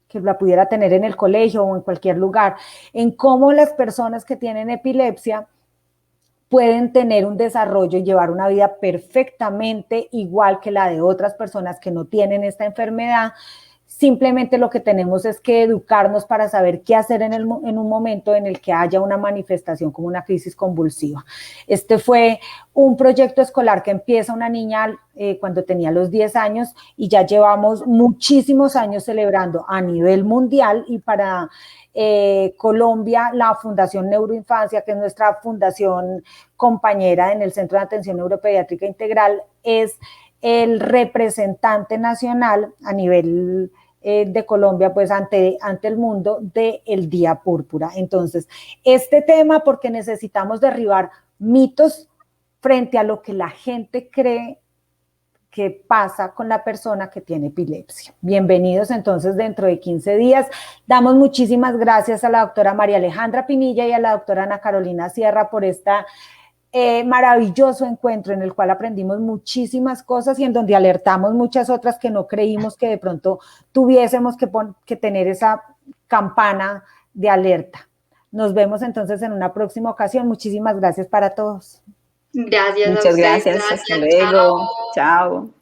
que la pudiera tener en el colegio o en cualquier lugar, en cómo las personas que tienen epilepsia pueden tener un desarrollo y llevar una vida perfectamente igual que la de otras personas que no tienen esta enfermedad. Simplemente lo que tenemos es que educarnos para saber qué hacer en un momento en el que haya una manifestación como una crisis convulsiva. Este fue un proyecto escolar que empieza una niña cuando tenía los 10 años y ya llevamos muchísimos años celebrando a nivel mundial y para Colombia, la Fundación Neuroinfancia, que es nuestra fundación compañera en el Centro de Atención Neuropediátrica Integral, es el representante nacional a nivel de Colombia, pues ante el mundo del Día Púrpura. Entonces, este tema, porque necesitamos derribar mitos frente a lo que la gente cree que pasa con la persona que tiene epilepsia. Bienvenidos entonces dentro de 15 días. Damos muchísimas gracias a la doctora María Alejandra Pinilla y a la doctora Ana Carolina Sierra por esta maravilloso encuentro en el cual aprendimos muchísimas cosas y en donde alertamos muchas otras que no creímos que de pronto tuviésemos que tener esa campana de alerta. Nos vemos entonces en una próxima ocasión. Muchísimas gracias para todos. Gracias. Muchas gracias. Hasta luego. Chao.